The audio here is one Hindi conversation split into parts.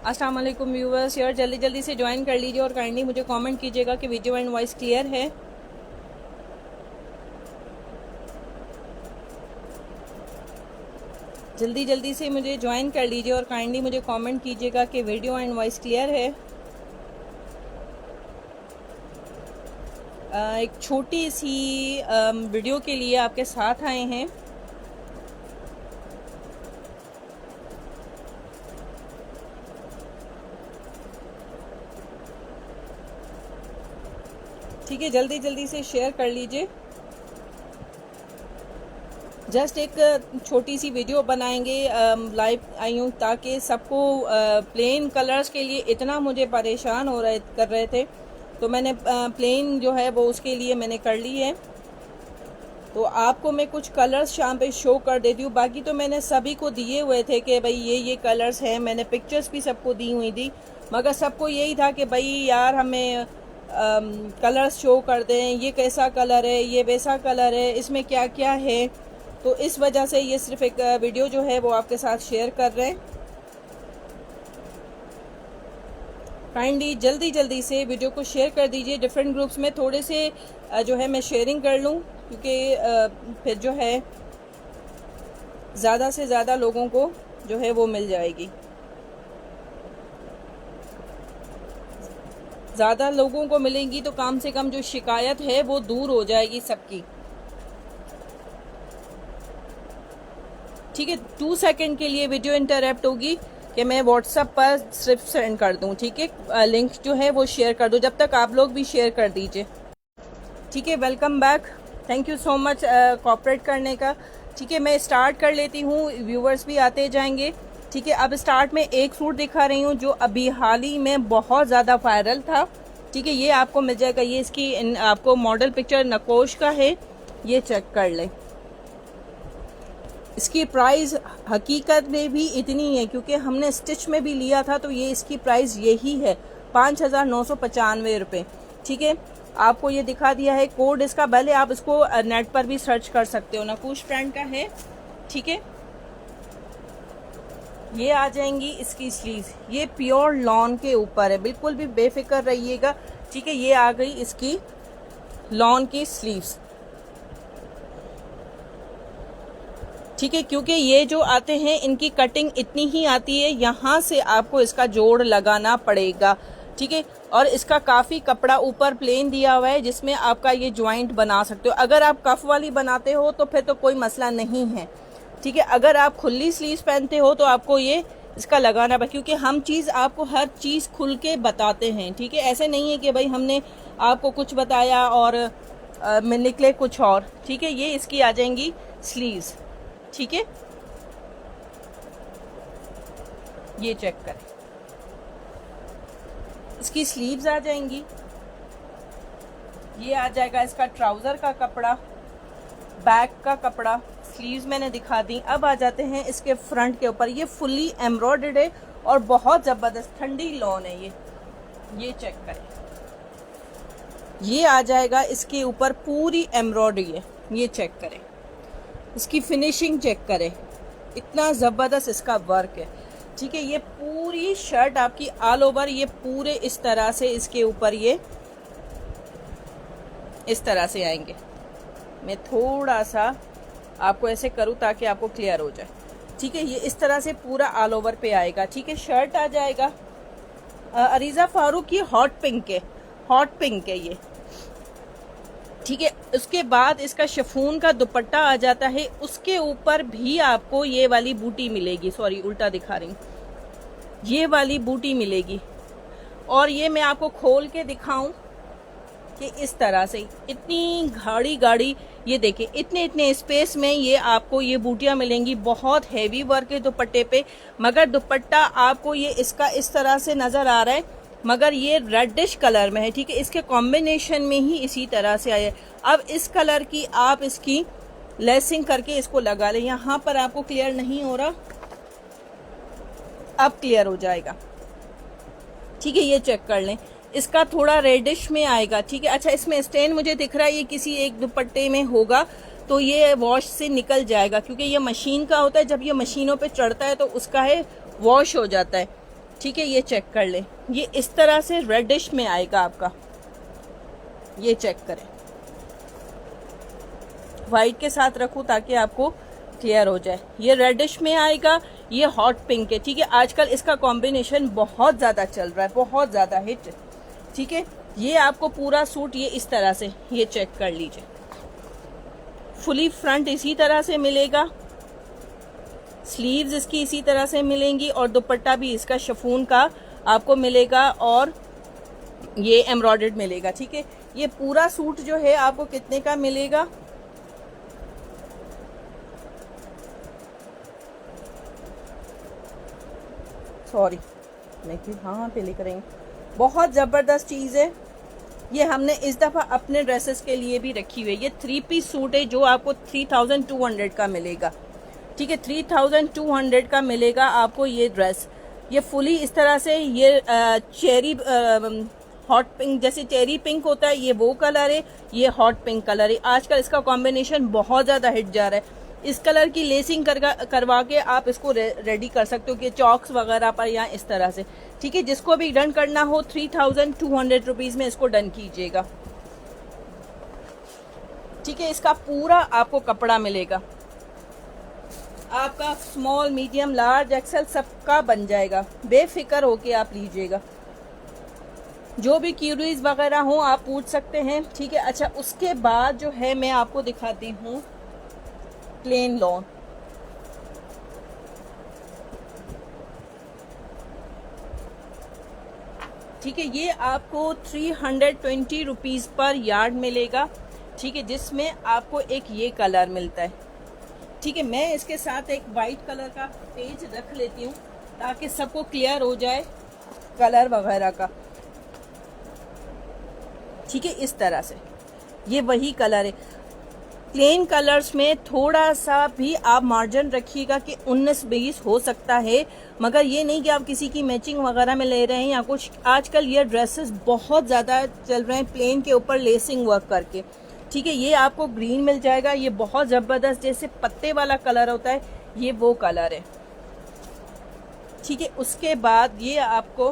अस्सलाम वालेकुम व्यूवर्स, यार जल्दी जल्दी से ज्वाइन कर लीजिए और काइंडली मुझे कमेंट कीजिएगा कि वीडियो एंड वॉइस क्लियर है। जल्दी जल्दी से मुझे ज्वाइन कर लीजिए और काइंडली मुझे कमेंट कीजिएगा कि वीडियो एंड वॉइस क्लियर है। एक छोटी सी वीडियो के लिए आपके साथ आए हैं। ठीक है, जल्दी जल्दी से शेयर कर लीजिए। जस्ट एक छोटी सी वीडियो बनाएंगे, लाइव आई हूँ ताकि सबको प्लेन कलर्स के लिए इतना मुझे परेशान कर रहे थे, तो मैंने प्लेन जो है वो उसके लिए मैंने कर ली है। तो आपको मैं कुछ कलर्स शाम पे शो कर देती हूँ। बाकी तो मैंने सभी को दिए हुए थे कि भाई ये कलर्स हैं, मैंने पिक्चर्स भी सबको दी हुई थी, मगर सबको यही था कि भाई यार हमें कलर्स शो कर दें, ये कैसा कलर है, ये वैसा कलर है, इसमें क्या क्या है। तो इस वजह से ये सिर्फ एक वीडियो जो है वो आपके साथ शेयर कर रहे हैं। काइंडली जल्दी जल्दी से वीडियो को शेयर कर दीजिए डिफरेंट ग्रुप्स में, थोड़े से जो है मैं शेयरिंग कर लूँ, क्योंकि फिर जो है ज़्यादा से ज़्यादा लोगों को जो है वो मिल जाएगी। ज़्यादा लोगों को मिलेंगी तो कम से कम जो शिकायत है वो दूर हो जाएगी सबकी। ठीक है, 2 सेकंड के लिए वीडियो इंटरप्ट होगी कि मैं व्हाट्सएप पर सिर्फ सेंड कर दूं। ठीक है, लिंक जो है वो शेयर कर दूं, जब तक आप लोग भी शेयर कर दीजिए। ठीक है, welcome back, thank you so much cooperate करने का। ठीक है, मैं स्टार्ट कर लेती हूँ, व्यूवर्स भी आते जाएंगे। ठीक है, अब स्टार्ट में एक सूट दिखा रही हूँ जो अभी हाल ही में बहुत ज़्यादा वायरल था। ठीक है, ये आपको मिल जाएगा, ये इसकी आपको मॉडल पिक्चर नकोश का है, ये चेक कर लें। इसकी प्राइस हकीकत में भी इतनी है क्योंकि हमने स्टिच में भी लिया था, तो ये इसकी प्राइस यही है 5,995 रुपये। ठीक है, आपको ये दिखा दिया है कोड इसका, भले आप इसको नेट पर भी सर्च कर सकते हो, नकोश ब्रांड का है। ठीक है, ये आ जाएंगी इसकी स्लीव्स, ये प्योर लॉन के ऊपर है, बिल्कुल भी बेफिक्र रहिएगा। ठीक है, ये आ गई इसकी लॉन की स्लीव्स। ठीक है, क्योंकि ये जो आते हैं इनकी कटिंग इतनी ही आती है, यहाँ से आपको इसका जोड़ लगाना पड़ेगा। ठीक है, और इसका काफ़ी कपड़ा ऊपर प्लेन दिया हुआ है जिसमें आपका ये ज्वाइंट बना सकते हो। अगर आप कफ वाली बनाते हो तो फिर तो कोई मसला नहीं है। ठीक है, अगर आप खुली स्लीव्स पहनते हो तो आपको ये इसका लगाना पड़ेगा, क्योंकि हम चीज़ आपको हर चीज़ खुल के बताते हैं। ठीक है, ऐसे नहीं है कि भाई हमने आपको कुछ बताया और में निकले कुछ और। ठीक है, ये इसकी आ जाएंगी स्लीव्स। ठीक है, ये चेक करें, इसकी स्लीव्स आ जाएंगी। ये आ जाएगा इसका ट्राउजर का कपड़ा, बैक का कपड़ा, स्लीव्स मैंने दिखा दी। अब आ जाते हैं इसके फ्रंट के ऊपर, ये फुल्ली एम्ब्रॉयडर्ड है और बहुत जबरदस्त ठंडी लॉन है ये चेक करें। ये आ जाएगा इसके ऊपर पूरी एम्ब्रॉयडरी है, ये चेक करें, इसकी फिनिशिंग चेक करें, इतना ज़बरदस्त इसका वर्क है। ठीक है, ये पूरी शर्ट आपकी ऑल ओवर ये पूरे इस तरह से इसके ऊपर ये इस तरह से आएंगे। मैं थोड़ा सा आपको ऐसे करूँ ताकि आपको क्लियर हो जाए। ठीक है, ये इस तरह से पूरा ऑल ओवर पे आएगा। ठीक है, शर्ट आ जाएगा अरीजा फारूक की हॉट पिंक है ये। ठीक है, उसके बाद इसका शिफॉन का दुपट्टा आ जाता है, उसके ऊपर भी आपको ये वाली बूटी मिलेगी, सॉरी उल्टा दिखा रही हूँ, ये वाली बूटी मिलेगी। और ये मैं आपको खोल के दिखाऊं कि इस तरह से इतनी गाड़ी ये देखिए, इतने स्पेस में ये आपको ये बूटियां मिलेंगी। बहुत हैवी वर्क है दुपट्टे पे, मगर दुपट्टा आपको ये इसका इस तरह से नजर आ रहा है, मगर ये रेडिश कलर में है। ठीक है, इसके कॉम्बिनेशन में ही इसी तरह से आया। अब इस कलर की आप इसकी लेसिंग करके इसको लगा लें। यहाँ पर आपको क्लियर नहीं हो रहा, अब क्लियर हो जाएगा। ठीक है, ये चेक कर लें, इसका थोड़ा रेडिश में आएगा। ठीक है, अच्छा इसमें स्टेन मुझे दिख रहा है, ये किसी एक दुपट्टे में होगा तो ये वॉश से निकल जाएगा, क्योंकि ये मशीन का होता है, जब ये मशीनों पे चढ़ता है तो उसका है वॉश हो जाता है। ठीक है, ये चेक कर ले, ये इस तरह से रेडिश में आएगा आपका, ये चेक करें। वाइट के साथ रखूं ताकि आपको क्लियर हो जाए। ये रेडिश में आएगा, ये हॉट पिंक है। ठीक है, आजकल इसका कॉम्बिनेशन बहुत ज़्यादा चल रहा है, बहुत ज़्यादा हिट। ठीक है, ये आपको पूरा सूट ये इस तरह से, ये चेक कर लीजिए, फुली फ्रंट इसी तरह से मिलेगा, स्लीव्स इसकी इसी तरह से मिलेंगी और दुपट्टा भी इसका शिफॉन का आपको मिलेगा और ये एम्ब्रॉयडर्ड मिलेगा। ठीक है, ये पूरा सूट जो है आपको कितने का मिलेगा, सॉरी हाँ पे लेकर आएंगे, बहुत ज़बरदस्त चीज़ है। ये हमने इस दफ़ा अपने ड्रेसेस के लिए भी रखी हुई है। ये 3 पीस सूट है जो आपको 3200 का मिलेगा। ठीक है, 3200 का मिलेगा आपको ये ड्रेस। ये फुली इस तरह से, ये चेरी हॉट पिंक, जैसे चेरी पिंक होता है ये वो कलर है, ये हॉट पिंक कलर है। आजकल इसका कॉम्बिनेशन बहुत ज़्यादा हिट जा रहा है। इस कलर की लेसिंग करवा के आप इसको रेडी कर सकते हो कि चॉक्स वगैरह पर या इस तरह से। ठीक है, जिसको भी डन करना हो 3200 रुपीज़ में इसको डन कीजिएगा। ठीक है, इसका पूरा आपको कपड़ा मिलेगा, आपका स्मॉल मीडियम लार्ज एक्सेल सबका बन जाएगा, बेफिक्र होके आप लीजिएगा। जो भी क्यूरीज वगैरह हो आप पूछ सकते हैं। ठीक है, अच्छा उसके बाद जो है मैं आपको दिखाती हूँ प्लेन लॉन। ठीक है, ये आपको 320 रुपीज़ पर यार्ड मिलेगा। ठीक है, जिसमें आपको एक ये कलर मिलता है। ठीक है, मैं इसके साथ एक वाइट कलर का पेज रख लेती हूँ ताकि सबको क्लियर हो जाए कलर वगैरह का। ठीक है, इस तरह से ये वही कलर है। प्लेन कलर्स में थोड़ा सा भी आप मार्जिन रखिएगा कि 19-20 हो सकता है, मगर ये नहीं कि आप किसी की मैचिंग वगैरह में ले रहे हैं या कुछ। आजकल ये ड्रेसेस बहुत ज़्यादा चल रहे हैं प्लेन के ऊपर लेसिंग वर्क करके। ठीक है, ये आपको ग्रीन मिल जाएगा, ये बहुत ज़बरदस्त जैसे पत्ते वाला कलर होता है, ये वो कलर है। ठीक है, उसके बाद ये आपको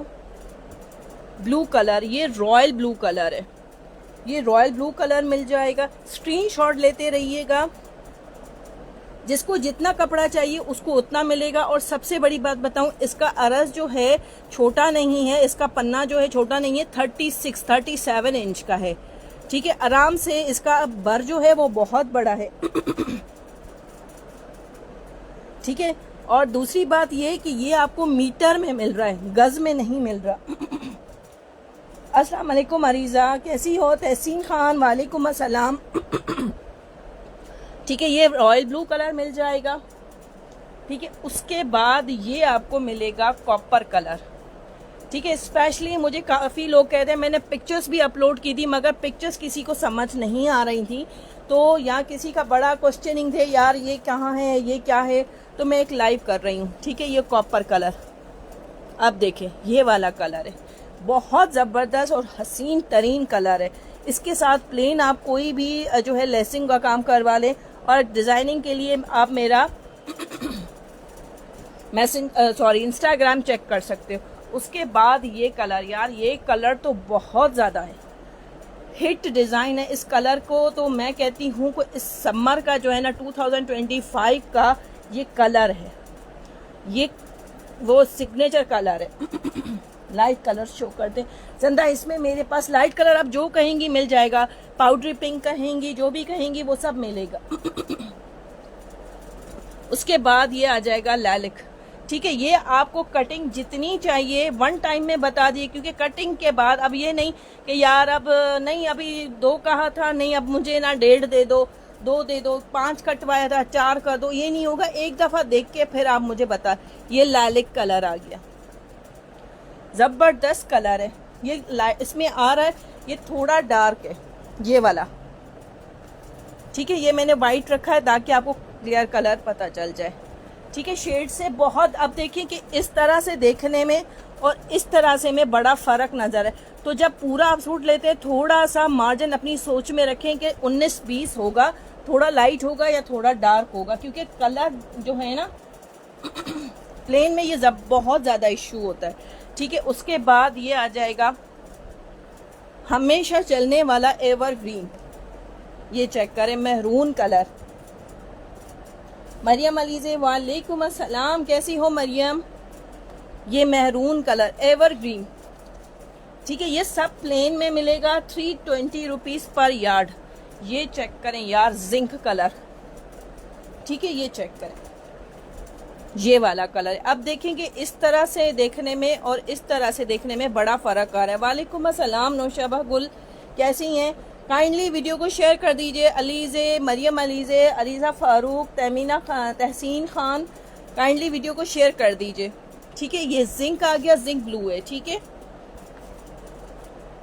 ब्लू कलर, ये रॉयल ब्लू कलर है, ये रॉयल ब्लू कलर मिल जाएगा। स्क्रीनशॉट लेते रहिएगा, जिसको जितना कपड़ा चाहिए उसको उतना मिलेगा। और सबसे बड़ी बात बताऊं, इसका अरज जो है छोटा नहीं है, इसका पन्ना जो है छोटा नहीं है, 37 इंच का है। ठीक है, आराम से इसका बर जो है वो बहुत बड़ा है। ठीक है, और दूसरी बात ये कि ये आपको मीटर में मिल रहा है, गज में नहीं मिल रहा। अस्सलाम वालेकुम अरीज़ा, कैसी हो? तहसीन खान, वालेकुम अस्सलाम। ठीक है, ये रॉयल ब्लू कलर मिल जाएगा। ठीक है, उसके बाद ये आपको मिलेगा कॉपर कलर। ठीक है, स्पेशली मुझे काफ़ी लोग कहते हैं, मैंने पिक्चर्स भी अपलोड की थी मगर पिक्चर्स किसी को समझ नहीं आ रही थी, तो यहाँ किसी का बड़ा क्वेश्चनिंग थे, यार ये कहाँ है, ये क्या है, तो मैं एक लाइव कर रही हूँ। ठीक है, ये कॉपर कलर, अब देखें ये वाला कलर है, बहुत ज़बरदस्त और हसीन तरीन कलर है। इसके साथ प्लेन आप कोई भी जो है लेसिंग का काम करवा लें, और डिज़ाइनिंग के लिए आप मेरा इंस्टाग्राम चेक कर सकते हो। उसके बाद ये कलर, यार ये कलर तो बहुत ज़्यादा है, हिट डिज़ाइन है। इस कलर को तो मैं कहती हूँ कि इस समर का जो है ना 2025 का ये कलर है, ये वो सिग्नेचर कलर है। लाइट कलर शो करते हैं चंदा, इसमें मेरे पास लाइट कलर आप जो कहेंगी मिल जाएगा, पाउडरी पिंक कहेंगी, जो भी कहेंगी वो सब मिलेगा। उसके बाद ये आ जाएगा लैलिक। ठीक है, ये आपको कटिंग जितनी चाहिए वन टाइम में बता दिए, क्योंकि कटिंग के बाद अब ये नहीं कि यार अब नहीं अभी 2 कहा था, नहीं अब मुझे ना 1.5 दे दो, 2 दे दो, 5 कटवाया था 4 कर दो, ये नहीं होगा। एक दफ़ा देख के फिर आप मुझे बता। ये लैलिक कलर आ गया, ज़बरदस्त कलर है। ये इसमें आ रहा है, ये थोड़ा डार्क है ये वाला। ठीक है, ये मैंने वाइट रखा है ताकि आपको क्लियर कलर पता चल जाए। ठीक है, शेड से बहुत, अब देखिए कि इस तरह से देखने में और इस तरह से में बड़ा फ़र्क नज़र है। तो जब पूरा आप सूट लेते हैं थोड़ा सा मार्जिन अपनी सोच में रखें कि 19-20 होगा, थोड़ा लाइट होगा या थोड़ा डार्क होगा, क्योंकि कलर जो है ना प्लेन में ये बहुत ज़्यादा इशू होता है, ठीक है। उसके बाद ये आ जाएगा हमेशा चलने वाला एवरग्रीन, ये चेक करें, महरून कलर। मरियम अलीज़े वालेकुम अस्सलाम, कैसी हो मरियम? ये महरून कलर एवरग्रीन, ठीक है। ये सब प्लेन में मिलेगा 320 रुपीज़ पर यार्ड। ये चेक करें यार, जिंक कलर, ठीक है। ये चेक करें, ये वाला कलर। अब देखेंगे इस तरह से देखने में और इस तरह से देखने में बड़ा फ़र्क आ रहा है। वालेकुम अस्सलाम नौशबा गुल, कैसी हैं? काइंडली वीडियो को शेयर कर दीजिए। अलीज़े, मरियम अलीज़े, अलीज़ा फ़ारूक, तहमीना खान, तहसीन खान, काइंडली वीडियो को शेयर कर दीजिए, ठीक है। ये जिंक आ गया, जिंक ब्लू है, ठीक है।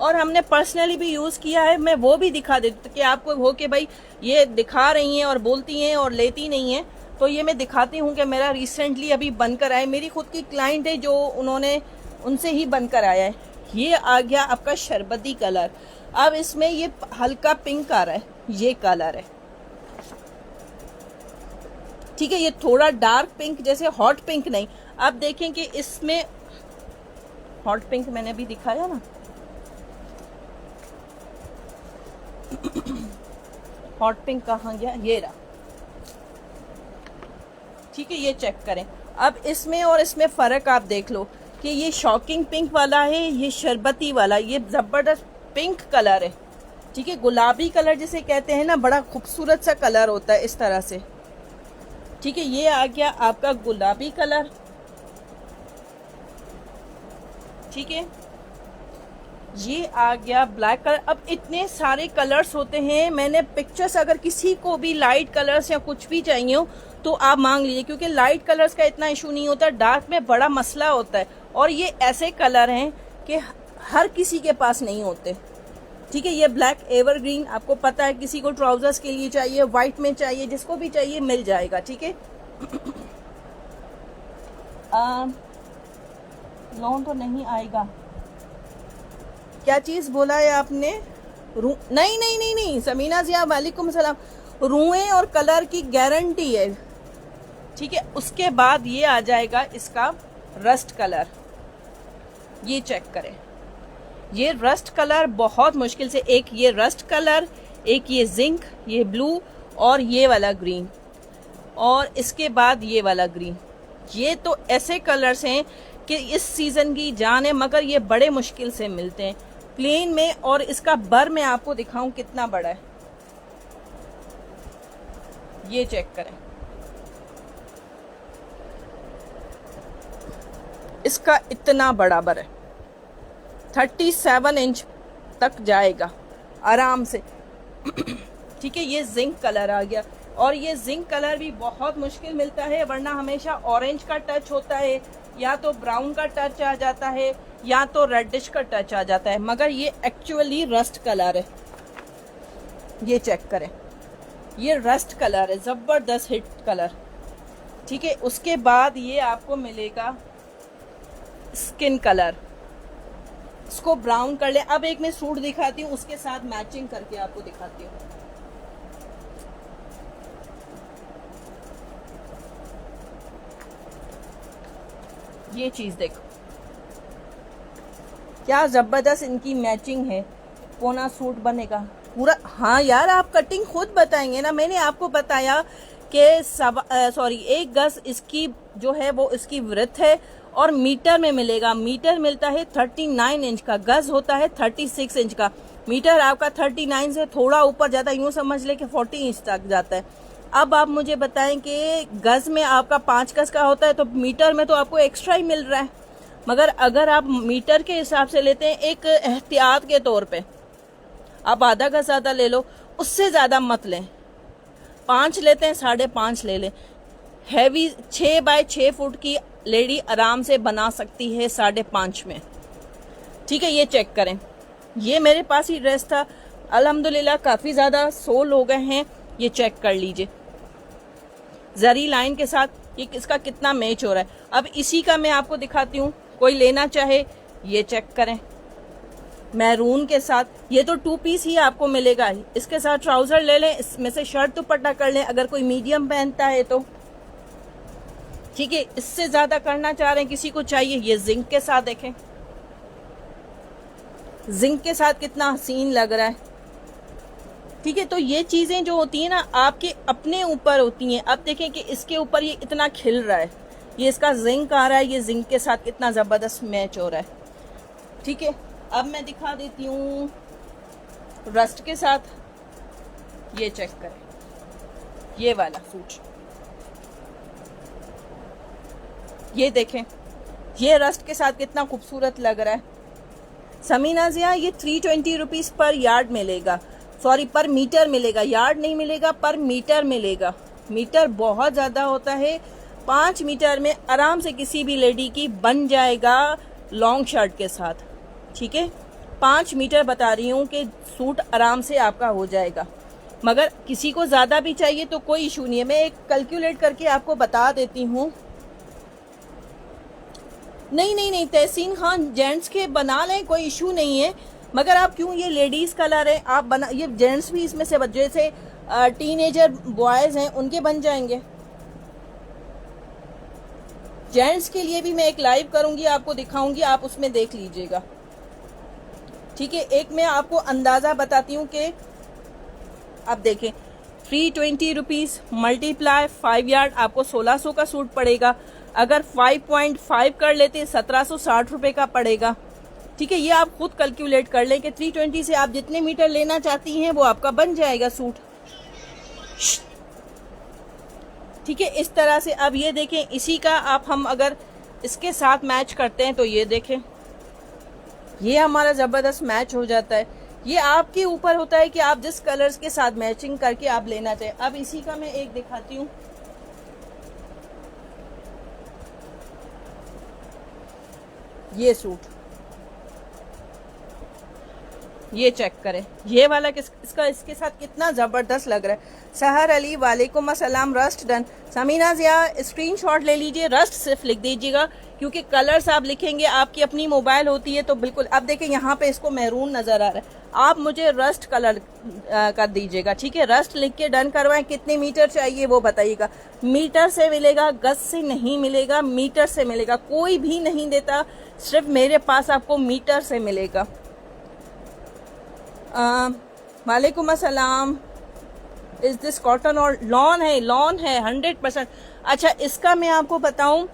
और हमने पर्सनली भी यूज़ किया है, मैं वो भी दिखा देती कि आपको हो कि भाई ये दिखा रही हैं और बोलती हैं और लेती नहीं हैं, तो ये मैं दिखाती हूँ कि मेरा रिसेंटली अभी बनकर आया, मेरी खुद की क्लाइंट है जो उन्होंने उनसे ही बनकर आया है। ये आ गया आपका शरबती कलर। अब इसमें ये हल्का पिंक आ रहा है, ये कलर है, ठीक है। ये थोड़ा डार्क पिंक, जैसे हॉट पिंक नहीं। अब देखें कि इसमें हॉट पिंक मैंने अभी दिखाया ना, हॉट पिंक कहाँ गया, ये रहा, ठीक है। ये चेक करें। अब इसमें और इसमें फ़र्क आप देख लो कि ये शॉकिंग पिंक वाला है, ये शरबती वाला, ये ज़बरदस्त पिंक कलर है, ठीक है। गुलाबी कलर जिसे कहते हैं ना, बड़ा खूबसूरत सा कलर होता है इस तरह से, ठीक है। ये आ गया आपका गुलाबी कलर, ठीक है। ये आ गया ब्लैक कलर। अब इतने सारे कलर्स होते हैं, मैंने पिक्चर्स, अगर किसी को भी लाइट कलर्स या कुछ भी चाहिए हो तो आप मांग लीजिए, क्योंकि लाइट कलर्स का इतना इशू नहीं होता, डार्क में बड़ा मसला होता है। और ये ऐसे कलर हैं कि हर किसी के पास नहीं होते, ठीक है। ये ब्लैक एवरग्रीन, आपको पता है, किसी को ट्राउजर्स के लिए चाहिए, वाइट में चाहिए, जिसको भी चाहिए मिल जाएगा, ठीक है। लोन तो नहीं आएगा, क्या चीज़ बोला है आपने? नहीं नहीं नहीं नहीं, समीना जिया वालेकुम सलाम। रुएं और कलर की गारंटी है, ठीक है। उसके बाद ये आ जाएगा इसका रस्ट कलर, ये चेक करें। ये रस्ट कलर बहुत मुश्किल से, एक ये रस्ट कलर, एक ये जिंक, ये ब्लू और ये वाला ग्रीन, और इसके बाद ये वाला ग्रीन। ये तो ऐसे कलर्स हैं कि इस सीज़न की जान है, मगर ये बड़े मुश्किल से मिलते हैं प्लेन में। और इसका बर मैं आपको दिखाऊं कितना बड़ा है, ये चेक करें। इसका इतना बड़ा बर है, 37 इंच तक जाएगा आराम से, ठीक है। ये जिंक कलर आ गया, और ये जिंक कलर भी बहुत मुश्किल मिलता है, वरना हमेशा ऑरेंज का टच होता है, या तो ब्राउन का टच आ जाता है, या तो रेडिश का टच आ जाता है, मगर ये एक्चुअली रस्ट कलर है। ये चेक करें, ये रस्ट कलर है, ज़बरदस्त हिट कलर, ठीक है। उसके बाद ये आपको मिलेगा स्किन कलर, इसको ब्राउन कर ले। अब एक मैं सूट दिखाती हूँ, उसके साथ मैचिंग करके आपको दिखाती हूँ। ये चीज़ देखो, क्या ज़बरदस्त इनकी मैचिंग है, कोना सूट बनेगा पूरा। हाँ यार, आप कटिंग खुद बताएंगे ना, मैंने आपको बताया कि 1 गज इसकी जो है वो इसकी विड्थ है, और मीटर में मिलेगा। मीटर मिलता है 39 इंच का, गज होता है 36 इंच का। मीटर आपका 39 से थोड़ा ऊपर जाता है, यूँ समझ ले कि 40 इंच तक जाता है। अब आप मुझे बताएं कि गज में आपका 5 गज का होता है, तो मीटर में तो आपको एक्स्ट्रा ही मिल रहा है। मगर अगर आप मीटर के हिसाब से लेते हैं, एक एहतियात के तौर पे आप आधा गज ज़्यादा ले लो, उससे ज़्यादा मत लें। 5 लेते हैं, 5.5 ले लें। हैवी 6 बाय 6 फुट की लेडी आराम से बना सकती है 5.5 में, ठीक है। ये चेक करें, ये मेरे पास ही ड्रेस था, अल्हम्दुलिल्लाह काफ़ी ज़्यादा सोल हो गए हैं। ये चेक कर लीजिए, जरी लाइन के साथ ये इसका कितना मैच हो रहा है। अब इसी का मैं आपको दिखाती हूँ, कोई लेना चाहे ये चेक करें, मैरून के साथ। ये तो 2 पीस ही आपको मिलेगा, इसके साथ ट्राउजर ले लें, इसमें से शर्ट दुपट्टा कर लें अगर कोई मीडियम पहनता है तो। ठीक है, इससे ज्यादा करना चाह रहे हैं, किसी को चाहिए, ये जिंक के साथ देखें, जिंक के साथ कितना हसीन लग रहा है। ठीक है, तो ये चीजें जो होती है ना आपके अपने ऊपर होती हैं। अब देखें कि इसके ऊपर ये इतना खिल रहा है, ये इसका जिंक आ रहा है, ये जिंक के साथ कितना जबरदस्त मैच हो रहा है। ठीक है, अब मैं दिखा देती हूँ रस्ट के साथ, ये चेक करें, ये वाला सूट, ये देखें, ये रस्ट के साथ कितना खूबसूरत लग रहा है। समीना जिया, ये 320 रुपीज पर यार्ड मिलेगा, सॉरी पर मीटर मिलेगा, यार्ड नहीं मिलेगा, पर मीटर मिलेगा। मीटर बहुत ज्यादा होता है, 5 मीटर में आराम से किसी भी लेडी की बन जाएगा लॉन्ग शर्ट के साथ। ठीक है, 5 मीटर बता रही हूँ कि सूट आराम से आपका हो जाएगा। मगर किसी को ज्यादा भी चाहिए तो कोई इशू नहीं है, मैं एक कैलकुलेट करके आपको बता देती हूँ। नहीं तहसीन खान, जेंट्स के बना लें, कोई इशू नहीं है, मगर आप क्यों, ये लेडीज कलर है, आप बना, ये जेंट्स भी इसमें से, जैसे टीनेजर बॉयज हैं उनके बन जाएंगे। जेंट्स के लिए भी मैं एक लाइव करूंगी, आपको दिखाऊंगी, आप उसमें देख लीजिएगा। ठीक है, एक मैं आपको अंदाजा बताती हूँ कि अब देखें 320 रुपीज मल्टीप्लाई 5 यार्ड, आपको 1600 का सूट पड़ेगा। अगर 5.5 कर लेते 1760 रुपए का पड़ेगा। ठीक है, ये आप खुद कैलकुलेट कर लें कि 320 से आप जितने मीटर लेना चाहती हैं वो आपका बन जाएगा सूट। ठीक है, इस तरह से। अब ये देखें, इसी का आप हम अगर इसके साथ मैच करते हैं तो ये देखें, ये हमारा जबरदस्त मैच हो जाता है। ये आपके ऊपर होता है कि आप जिस कलर्स के साथ मैचिंग करके आप लेना चाहें। अब इसी का मैं एक दिखाती हूँ, ये सूट, ये चेक करें, ये वाला इसका इसके साथ कितना जबरदस्त लग रहा है। सहर अली, वालेकुम अस्सलाम, रस्ट डन। समीना जिया, स्क्रीनशॉट ले लीजिए, रस्ट सिर्फ लिख दीजिएगा, क्योंकि कलर्स आप लिखेंगे, आपकी अपनी मोबाइल होती है तो बिल्कुल। अब देखें यहाँ पे इसको मैरून नजर आ रहा है, आप मुझे रस्ट कलर कर दीजिएगा। ठीक है, रस्ट लिख के डन करवाएं। कितने मीटर चाहिए वो बताइएगा। मीटर से मिलेगा, गज से नहीं मिलेगा, मीटर से मिलेगा। कोई भी नहीं देता, सिर्फ मेरे पास आपको मीटर से मिलेगा। वालेकुम अस्सलाम, इज दिस कॉटन और लॉन है? लॉन है 100%। अच्छा, इसका मैं आपको बताऊं,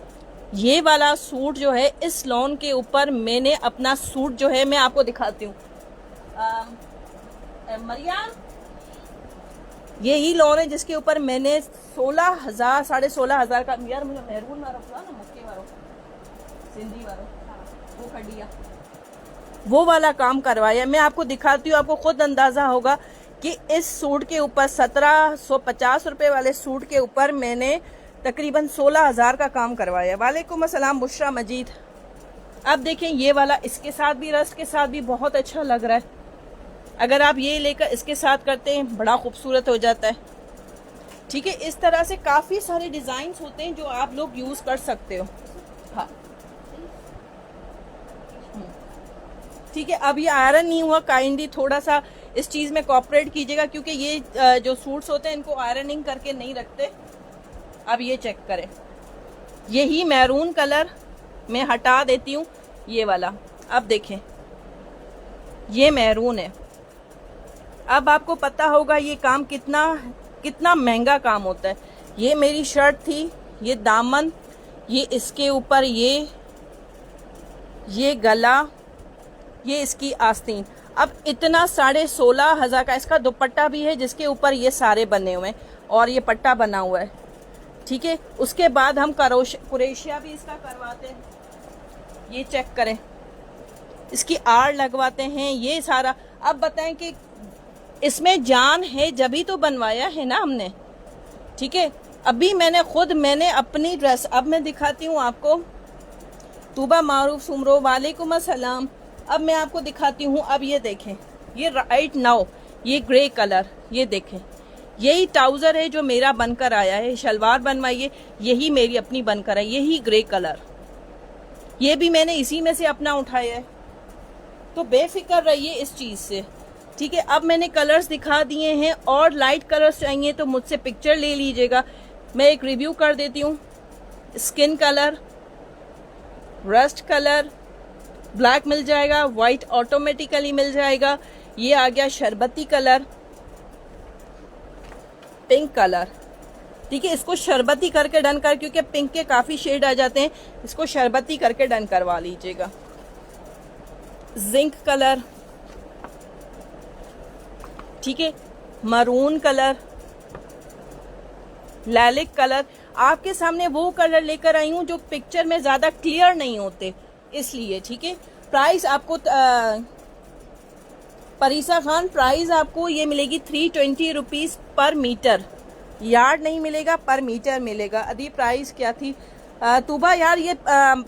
ये वाला सूट जो है, इस लॉन के ऊपर मैंने अपना सूट जो है, मैं आपको दिखाती हूँ। मरियम, यही लॉन है जिसके ऊपर मैंने 16,000 16,500 का, यार मुझे मेहरून वाला ना, मुक्के वालों, सिंधी वालों, वो खड़िया, वो वाला काम करवाया। मैं आपको दिखाती हूँ, आपको खुद अंदाजा होगा कि इस सूट के ऊपर 1750 रुपए वाले सूट के ऊपर मैंने तकरीबन 16,000 का काम करवाया। वालेकुम अस्सलाम बुशरा मजीद। अब देखें, ये वाला इसके साथ भी, रस्ट के साथ भी बहुत अच्छा लग रहा है। अगर आप ये लेकर इसके साथ करते हैं, बड़ा खूबसूरत हो जाता है। ठीक है, इस तरह से काफी सारे डिजाइन होते हैं जो आप लोग यूज कर सकते हो। हाँ ठीक है, अब ये आयरन नहीं हुआ, काइंडली थोड़ा सा इस चीज में कोऑपरेट कीजिएगा, क्योंकि ये जो सूट्स होते हैं इनको आयरनिंग करके नहीं रखते। अब ये चेक करें, यही मैरून कलर मैं हटा देती हूँ, ये वाला। अब देखें, ये मैरून है। अब आपको पता होगा ये काम कितना महंगा काम होता है। ये मेरी शर्ट थी, ये दामन, ये इसके ऊपर ये गला, ये इसकी आस्तीन। अब इतना 16,500 का इसका दुपट्टा भी है, जिसके ऊपर ये सारे बने हुए हैं और ये पट्टा बना हुआ है। ठीक है, उसके बाद हम कुरेशिया भी इसका करवाते हैं, ये चेक करें, इसकी आड़ लगवाते हैं, ये सारा। अब बताएं कि इसमें जान है, जभी तो बनवाया है ना हमने। ठीक है, अभी मैंने अपनी ड्रेस, अब मैं दिखाती हूँ आपको। तूबा मारूफ सुमरो, वालेकुम अस्सलाम। अब मैं आपको दिखाती हूँ। अब ये देखें, ये राइट नाउ ये ग्रे कलर, ये देखें, यही ट्राउजर है जो मेरा बनकर आया है। शलवार बनवाइए, यही मेरी अपनी बनकर आई, यही ग्रे कलर, ये भी मैंने इसी में से अपना उठाया है। तो बेफिक्र रहिए इस चीज से। ठीक है, अब मैंने कलर्स दिखा दिए हैं, और लाइट कलर्स चाहिए तो मुझसे पिक्चर ले लीजिएगा, मैं एक रिव्यू कर देती हूँ। Skin colour, rust colour, black मिल जाएगा, वाइट ऑटोमेटिकली मिल जाएगा। ये आ गया शरबती कलर, पिंक कलर। ठीक है, इसको शरबती करके डन कर, क्योंकि पिंक के काफी शेड आ जाते हैं, इसको शरबती करके डन करवा लीजिएगा। जिंक कलर, ठीक है, मरून कलर, लैलिक कलर। आपके सामने वो कलर लेकर आई हूं जो पिक्चर में ज्यादा क्लियर नहीं होते, इसलिए। ठीक है, प्राइस आपको परीसा खान, प्राइस आपको ये मिलेगी 320 रुपीज पर मीटर। यार्ड नहीं मिलेगा, पर मीटर मिलेगा। अभी प्राइस क्या थी तूबा यार, ये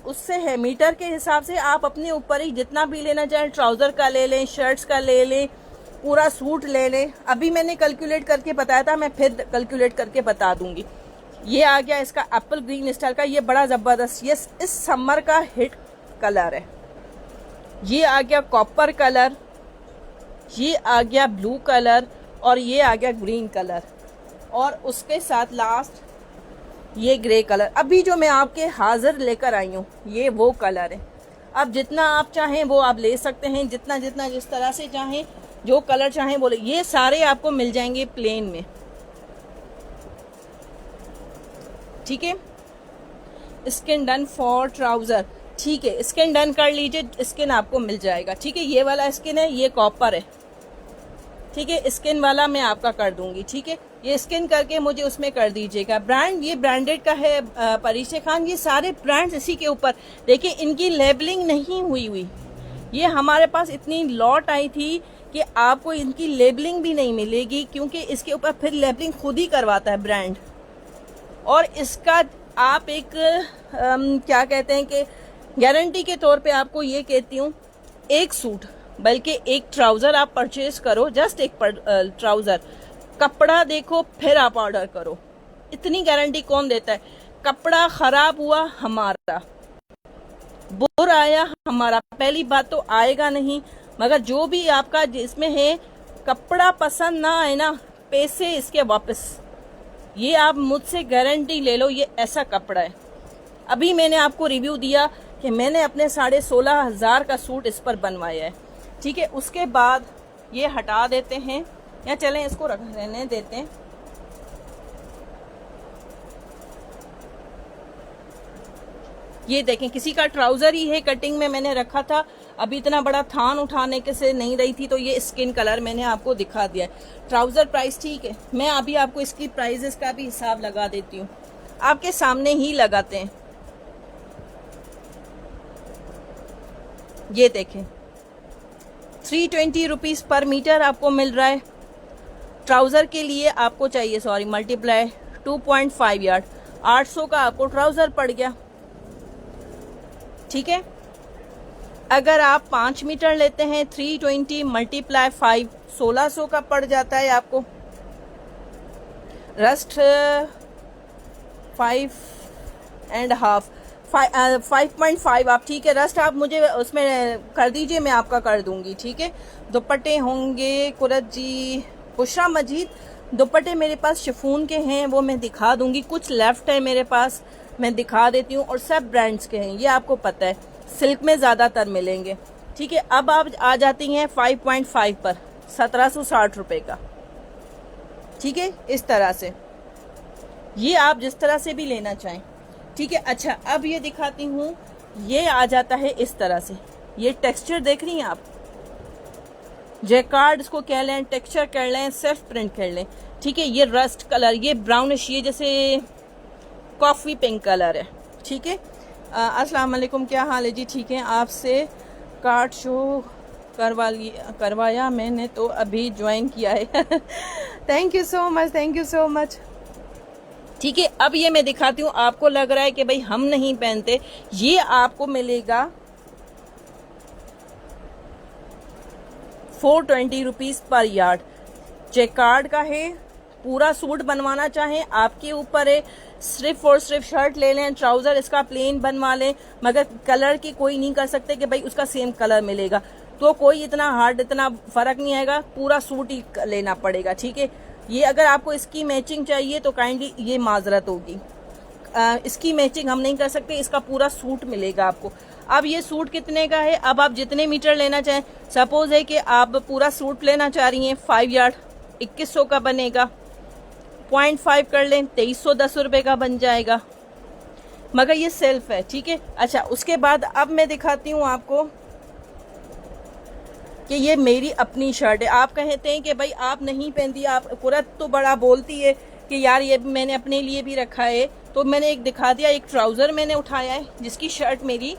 उससे है मीटर के हिसाब से। आप अपने ऊपर ही जितना भी लेना चाहें, ट्राउजर का ले लें, शर्ट्स का ले लें, पूरा सूट ले लें। अभी मैंने कैलकुलेट करके बताया था, मैं फिर कैलकुलेट करके बता दूंगी। ये आ गया इसका एप्पल ग्रीन स्टाइल का, ये बड़ा जबरदस्त, ये इस समर का हिट कलर है। ये आ गया कॉपर कलर, ये आ गया ब्लू कलर, और ये आ गया ग्रीन कलर, और उसके साथ लास्ट ये ग्रे कलर। अभी जो मैं आपके हाजिर लेकर आई हूँ ये वो कलर है। अब जितना आप चाहें वो आप ले सकते हैं, जितना जितना जिस तरह से चाहें, जो कलर चाहें बोले। ये सारे आपको मिल जाएंगे प्लेन में। ठीक है, स्किन डन फॉर ट्राउजर। ठीक है, स्किन डन कर लीजिए, स्किन आपको मिल जाएगा। ठीक है, ये वाला स्किन है, ये कॉपर है। ठीक है, स्किन वाला मैं आपका कर दूंगी। ठीक है, ये स्किन करके मुझे उसमें कर दीजिएगा। ब्रांड ये ब्रांडेड का है परीशा खान। ये सारे ब्रांड्स इसी के ऊपर देखिए, इनकी लेबलिंग नहीं हुई। ये हमारे पास इतनी लॉट आई थी कि आपको इनकी लेबलिंग भी नहीं मिलेगी, क्योंकि इसके ऊपर फिर लेबलिंग खुद ही करवाता है ब्रांड। और इसका आप एक क्या कहते हैं कि गारंटी के तौर पे आपको ये कहती हूँ, एक सूट बल्कि एक ट्राउजर आप परचेज करो, जस्ट एक ट्राउजर, कपड़ा देखो फिर आप ऑर्डर करो। इतनी गारंटी कौन देता है? कपड़ा खराब हुआ हमारा, बुर आया हमारा। पहली बात तो आएगा नहीं, मगर जो भी आपका जिसमें है कपड़ा पसंद ना आए ना, पैसे इसके वापस। ये आप मुझसे गारंटी ले लो, ये ऐसा कपड़ा है। अभी मैंने आपको रिव्यू दिया कि मैंने अपने 16,500 का सूट इस पर बनवाया है। ठीक है, उसके बाद ये हटा देते हैं, या चलें इसको रहने देते हैं। ये देखें, किसी का ट्राउजर ही है, कटिंग में मैंने रखा था। अभी इतना बड़ा थान उठाने के से नहीं रही थी, तो ये स्किन कलर मैंने आपको दिखा दिया है। ट्राउजर प्राइस ठीक है, मैं अभी आपको इसकी प्राइजेस का भी हिसाब लगा देती हूँ, आपके सामने ही लगाते हैं। ये देखें, 320 रुपीज पर मीटर आपको मिल रहा है। ट्राउजर के लिए आपको चाहिए मल्टीप्लाई 2.5 यार्ड, 800 का आपको ट्राउजर पड़ गया। ठीक है, अगर आप 5 मीटर लेते हैं 320 मल्टीप्लाई 5, 1600 का पड़ जाता है आपको। रस्ट 5.5 आप, ठीक है, रस्ट आप मुझे उसमें कर दीजिए, मैं आपका कर दूंगी। ठीक है, दुपट्टे होंगे कुरत जी, बुशरा मजीद। दुपट्टे मेरे पास शिफॉन के हैं, वो मैं दिखा दूंगी। कुछ लेफ्ट है मेरे पास, मैं दिखा देती हूँ, और सब ब्रांड्स के हैं, ये आपको पता है। सिल्क में ज्यादातर मिलेंगे। ठीक है, अब आप आ जाती हैं 5.5 पर, 1760 रुपए का। ठीक है, इस तरह से ये आप जिस तरह से भी लेना चाहें। ठीक है, अच्छा अब ये दिखाती हूँ, ये आ जाता है इस तरह से। ये टेक्सचर देख रही हैं आप, जैकार्ड इसको कह लें, टेक्सचर कर लें, सेल्फ प्रिंट कर लें। ठीक है, ये रस्ट कलर, ये ब्राउनिश, ये जैसे कॉफी पिंक कलर है। ठीक है, अस्सलाम वालेकुम, क्या हाल है जी? ठीक है, आपसे कार्ड शो करवाया मैंने, तो अभी ज्वाइन किया है। Thank you so much, thank you so much. ठीक है, अब ये मैं दिखाती हूँ। आपको लग रहा है कि भाई हम नहीं पहनते, ये आपको मिलेगा 420 रुपीज पर यार्ड। जैकार्ड का है, पूरा सूट बनवाना चाहें आपके ऊपर है। सिर्फ और सिर्फ शर्ट ले लें, ट्राउजर इसका प्लेन बनवा लें, मगर कलर की कोई नहीं कर सकते कि भाई उसका सेम कलर मिलेगा, तो कोई इतना हार्ड इतना फर्क नहीं आएगा, पूरा सूट ही लेना पड़ेगा। ठीक है, ये अगर आपको इसकी मैचिंग चाहिए तो काइंडली ये माजरत होगी। इसकी मैचिंग हम नहीं कर सकते, इसका पूरा सूट मिलेगा आपको। अब ये सूट कितने का है, अब आप जितने मीटर लेना चाहें, सपोज है कि आप पूरा सूट लेना चाह रही हैं 5 यार्ड, 2100 का बनेगा, 0.5 कर लें 2310 रुपये का बन जाएगा, मगर ये सेल्फ है, ठीक है। अच्छा, उसके बाद अब मैं दिखाती हूँ आपको कि ये मेरी अपनी शर्ट है। आप कहते हैं कि भाई आप नहीं पहनती, आप कुरत तो बड़ा बोलती है कि यार ये मैंने अपने लिए भी रखा है, तो मैंने एक दिखा दिया, एक ट्राउज़र मैंने उठाया है जिसकी शर्ट मेरी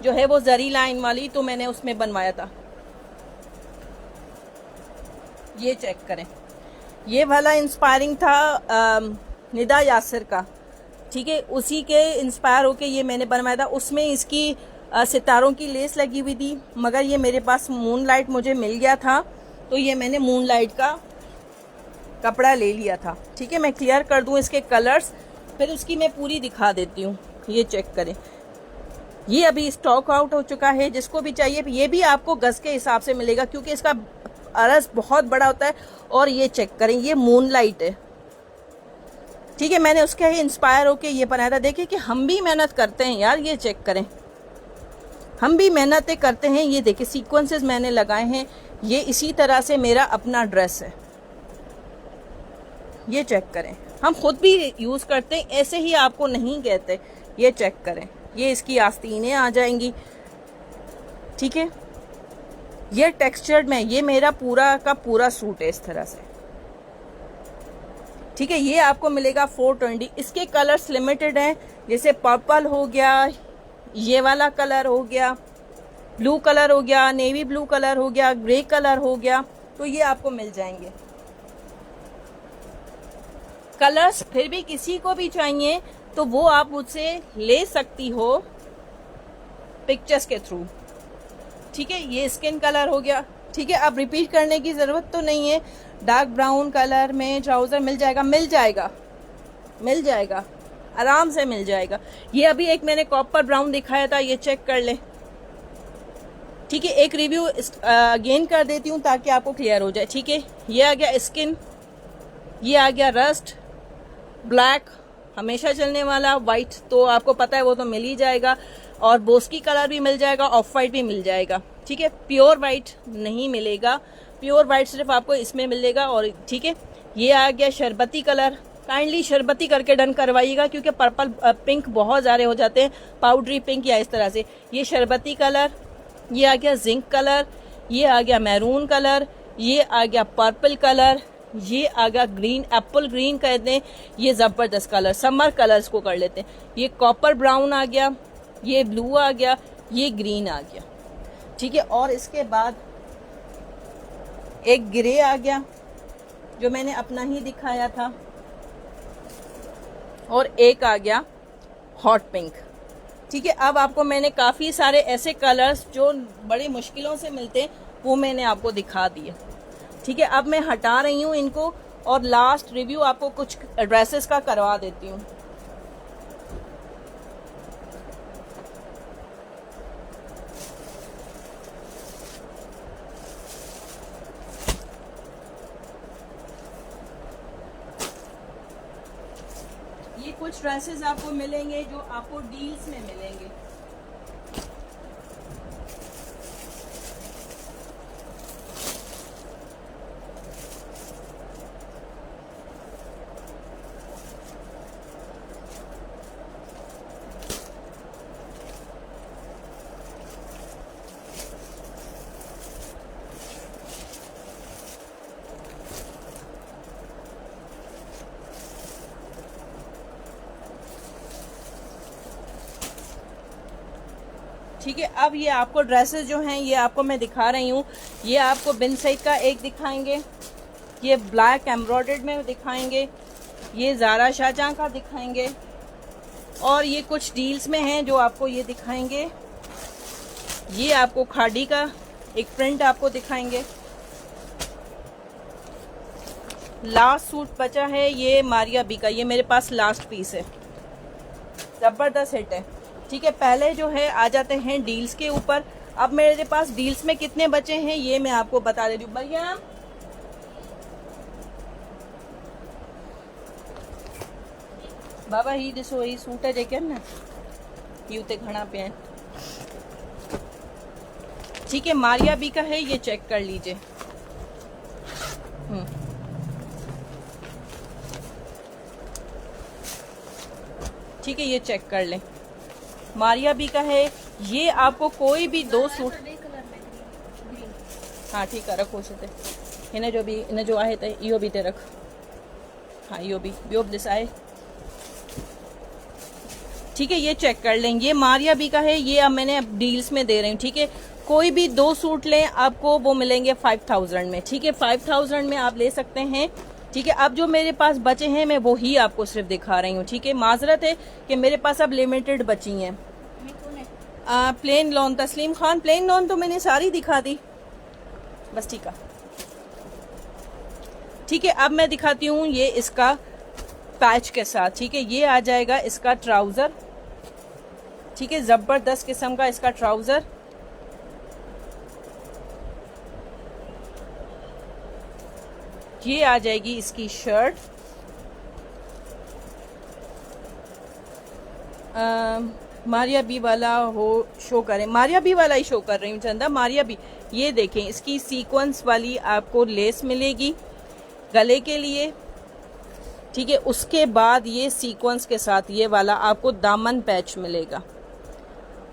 जो है वो जरी लाइन वाली, तो मैंने उसमें बनवाया था। ये चेक करें, ये वाला इंस्पायरिंग था निदा यासिर का, ठीक है, उसी के इंस्पायर होके ये मैंने बनवाया था। उसमें इसकी सितारों की लेस लगी हुई थी, मगर ये मेरे पास मून लाइट मुझे मिल गया था, तो ये मैंने मून लाइट का कपड़ा ले लिया था, ठीक है। मैं क्लियर कर दूं इसके कलर्स, फिर उसकी मैं पूरी दिखा देती हूँ। ये चेक करें, ये अभी स्टॉक आउट हो चुका है, जिसको भी चाहिए ये भी आपको गज के हिसाब से मिलेगा, क्योंकि इसका अरज बहुत बड़ा होता है। और ये चेक करें, ये मून लाइट है, ठीक है, मैंने उसके ही इंस्पायर होके ये बनाया था। देखिए कि हम भी मेहनत करते हैं यार, ये चेक करें, हम भी मेहनतें करते हैं। ये देखिए सीक्वेंसेस मैंने लगाए हैं, ये इसी तरह से मेरा अपना ड्रेस है। ये चेक करें, हम खुद भी यूज़ करते हैं, ऐसे ही आपको नहीं कहते। ये चेक करें, ये इसकी आस्तीनें आ जाएंगी, ठीक है। ये टेक्सचर्ड में, ये मेरा पूरा का पूरा सूट है इस तरह से, ठीक है। ये आपको मिलेगा 420। इसके कलर्स लिमिटेड हैं, जैसे पर्पल हो गया, ये वाला कलर हो गया, ब्लू कलर हो गया, नेवी ब्लू कलर हो गया, ग्रे कलर हो गया, तो ये आपको मिल जाएंगे कलर्स। फिर भी किसी को भी चाहिए तो वो आप मुझसे ले सकती हो पिक्चर्स के थ्रू, ठीक है। ये स्किन कलर हो गया, ठीक है। अब रिपीट करने की ज़रूरत तो नहीं है। डार्क ब्राउन कलर में ट्राउज़र मिल जाएगा, मिल जाएगा, मिल जाएगा, आराम से मिल जाएगा। ये अभी एक मैंने कॉपर ब्राउन दिखाया था, ये चेक कर ले, ठीक है। एक रिव्यू अगेन कर देती हूँ ताकि आपको क्लियर हो जाए, ठीक है। ये आ गया स्किन, ये आ गया रस्ट, ब्लैक हमेशा चलने वाला, वाइट तो आपको पता है वो तो मिल ही जाएगा, और बोस्की कलर भी मिल जाएगा, ऑफ वाइट भी मिल जाएगा, ठीक है। प्योर वाइट नहीं मिलेगा, प्योर वाइट सिर्फ आपको इसमें मिलेगा, और ठीक है। ये आ गया शरबती कलर, काइंडली शरबती करके डन करवाइएगा, क्योंकि पर्पल पिंक बहुत ज़्यादा हो जाते हैं, पाउडरी पिंक या इस तरह से। ये शरबती कलर, ये आ गया जिंक कलर, ये आ गया मैरून कलर, ये आ गया पर्पल कलर, ये आ गया ग्रीन, एप्पल ग्रीन कहते हैं, ये ज़बरदस्त कलर, समर कलर्स को कर लेते हैं। ये कॉपर ब्राउन आ गया, ये ब्लू आ गया, ये ग्रीन आ गया, ठीक है। और इसके बाद एक ग्रे आ गया जो मैंने अपना ही दिखाया था, और एक आ गया हॉट पिंक, ठीक है। अब आपको मैंने काफ़ी सारे ऐसे कलर्स जो बड़ी मुश्किलों से मिलते हैं वो मैंने आपको दिखा दिए, ठीक है। अब मैं हटा रही हूँ इनको, और लास्ट रिव्यू आपको कुछ ड्रेसेस का करवा देती हूँ। ये कुछ ड्रेसेस आपको मिलेंगे जो आपको डील्स में मिलेंगे। ठीक है, अब ये आपको ड्रेसेस जो हैं ये आपको मैं दिखा रही हूँ। ये आपको बिन सईद का एक दिखाएंगे, ये ब्लैक एम्ब्रॉयडर्ड में दिखाएंगे, ये ज़ारा शाहजहां का दिखाएंगे, और ये कुछ डील्स में हैं जो आपको ये दिखाएंगे। ये आपको खादी का एक प्रिंट आपको दिखाएंगे। लास्ट सूट बचा है ये मारिया बी का, ये मेरे पास लास्ट पीस है, ज़बरदस्त हिट है, ठीक है। पहले जो है आ जाते हैं डील्स के ऊपर। अब मेरे पास डील्स में कितने बचे हैं ये मैं आपको बता दे रही हूँ। भैया बाबा ही ॾिसो ही सूट जेके आहिनि न ये उते घणा पिया आहिनि। ठीक है, मारिया बी का है, ये चेक कर लीजिए। ठीक है, ये चेक कर लें, मारिया बी का है ये। आपको कोई भी दो सूट, हाँ ठीक है, रखो उसे हिन जो आहे त इहो बि ते रख। हाँ इहो बि ॿियो बि ॾिस आहे। ठीक है, ये चेक कर लें, ये मारिया बी का है, ये अब मैंने डील्स में दे रही हूँ। ठीक है, कोई भी दो सूट लें आपको वो मिलेंगे 5000 में। ठीक है, 5000 में आप ले सकते हैं। ठीक है, अब जो मेरे पास बचे हैं मैं वो ही आपको सिर्फ दिखा रही हूँ। ठीक है, माजरत है कि मेरे पास अब लिमिटेड बची हैं। प्लेन लॉन, तस्लीम खान, प्लेन लॉन तो मैंने सारी दिखा दी बस। ठीक है, ठीक है, अब मैं दिखाती हूँ ये इसका पैच के साथ। ठीक है, ये आ जाएगा इसका ट्राउजर। ठीक है, जबरदस्त किस्म का इसका ट्राउजर। ये आ जाएगी इसकी शर्ट। मारिया बी वाला हो शो करें, मारिया बी वाला ही शो कर रही हूँ चंदा। मारिया बी, ये देखें इसकी सीक्वेंस वाली आपको लेस मिलेगी गले के लिए। ठीक है, उसके बाद ये सीक्वेंस के साथ ये वाला आपको दामन पैच मिलेगा।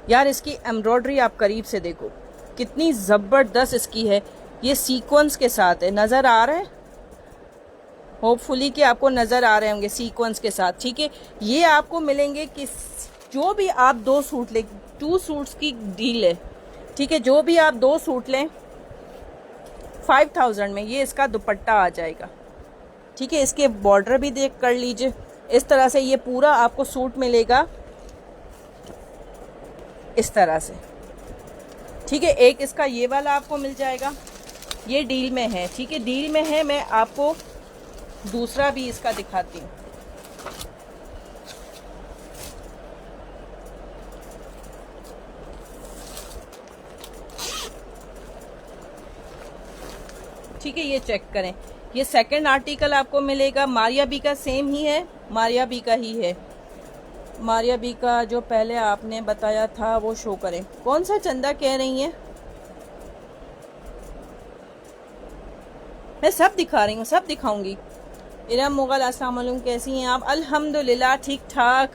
यार इसकी एम्ब्रॉयडरी आप करीब से देखो कितनी ज़बरदस्त इसकी है। ये सीक्वेंस के साथ है, नज़र आ रहा है, होपफुली कि आपको नज़र आ रहे होंगे सीक्वेंस के साथ। ठीक है, ये आपको मिलेंगे कि जो भी आप दो सूट लें, 2 सूट्स की डील है। ठीक है, जो भी आप दो सूट लें 5000 में ये इसका दुपट्टा आ जाएगा। ठीक है, इसके बॉर्डर भी देख कर लीजिए, इस तरह से ये पूरा आपको सूट मिलेगा इस तरह से। ठीक है, एक इसका ये वाला आपको मिल जाएगा, ये डील में है। ठीक है, डील में है, मैं आपको दूसरा भी इसका दिखाती हूँ। ठीक है, ये चेक करें, ये सेकंड आर्टिकल आपको मिलेगा। मारिया बी का सेम ही है, मारिया बी का ही है। मारिया बी का जो पहले आपने बताया था वो शो करें, कौन सा चंदा कह रही हैं? मैं सब दिखा रही हूँ, सब दिखाऊंगी। इरम मुगल, अस्सलाम वालेकुम, कैसी हैं आप? अल्हम्दुलिल्लाह ठीक ठाक,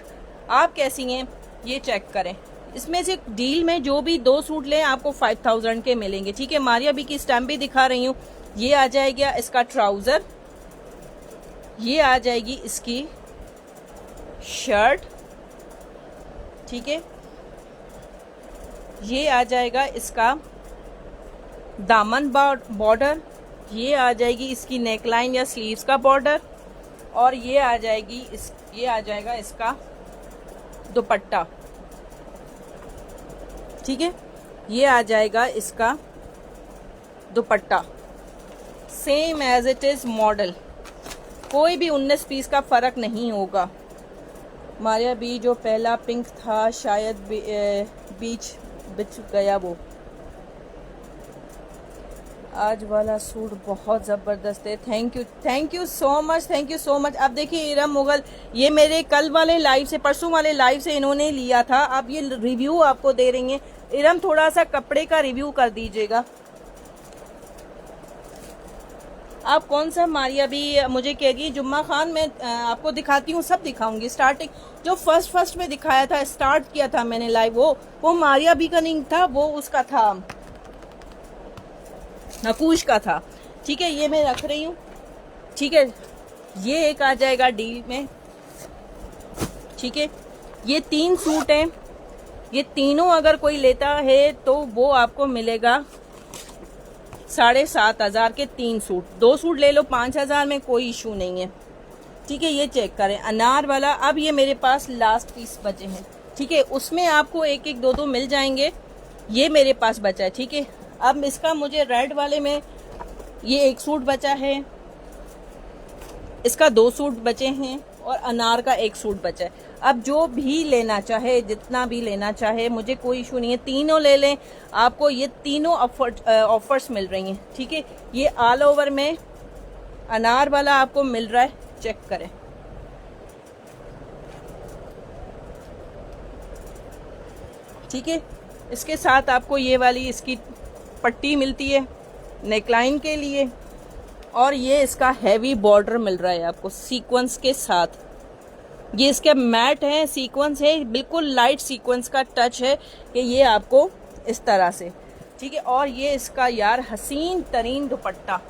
आप कैसी हैं? ये चेक करें, इसमें से डील में जो भी दो सूट लें आपको 5000 के मिलेंगे। ठीक है, मारिया बी की स्टैम्प भी दिखा रही हूँ। ये आ जाएगा इसका ट्राउजर, ये आ जाएगी इसकी शर्ट। ठीक है, ये आ जाएगा इसका दामन बॉर्डर, ये आ जाएगी इसकी नेकलाइन या स्लीव्स का बॉर्डर, और ये आ जाएगा इसका दुपट्टा। ठीक है, ये आ जाएगा इसका dupatta, same as it is model, कोई भी 19 पीस का फर्क नहीं होगा। मारिया बी जो पहला पिंक था शायद बीच बिच गया वो। आज वाला सूट बहुत ज़बरदस्त है, थैंक यू सो मच। अब देखिए इरम मुगल, ये मेरे कल वाले लाइव से, परसों वाले लाइव से इन्होंने लिया था, अब ये रिव्यू आपको दे रही हैं। इरम थोड़ा सा कपड़े का रिव्यू कर दीजिएगा। आप कौन सा मारिया भी मुझे कहेगी? जुम्मा खान, मैं आपको दिखाती हूँ, सब दिखाऊंगी। स्टार्टिंग जो फर्स्ट में दिखाया था, स्टार्ट किया था मैंने लाइव, वो मारिया भी का नहीं था, वो उसका था, नकूश का था। ठीक है, ये मैं रख रही हूँ। ठीक है, ये एक आ जाएगा डील में। ठीक है, ये 3 सूट हैं, ये तीनों अगर कोई लेता है तो वो आपको मिलेगा 7500 के 3 सूट। 2 सूट ले लो 5000 में, कोई इशू नहीं है। ठीक है, ये चेक करें अनार वाला। अब ये मेरे पास लास्ट पीस बचे हैं। ठीक है, उसमें आपको 1-1, 2-2 मिल जाएंगे, ये मेरे पास बचा है। ठीक है, अब इसका मुझे रेड वाले में ये 1 सूट बचा है, इसका 2 सूट बचे हैं, और अनार का 1 सूट बचा है। अब जो भी लेना चाहे, जितना भी लेना चाहे, मुझे कोई इशू नहीं है, तीनों ले लें, आपको ये तीनों ऑफर्स मिल रही हैं। ठीक है, ये ऑल ओवर में अनार वाला आपको मिल रहा है, चेक करें। ठीक है, इसके साथ आपको ये वाली इसकी पट्टी मिलती है नेकलाइन के लिए, और ये इसका हैवी बॉर्डर मिल रहा है आपको सीक्वेंस के साथ। ये इसके मैट है, सीक्वेंस है, बिल्कुल लाइट सीक्वेंस का टच है कि ये आपको इस तरह से, ठीक है। और ये इसका यार हसीन तरीन दुपट्टा,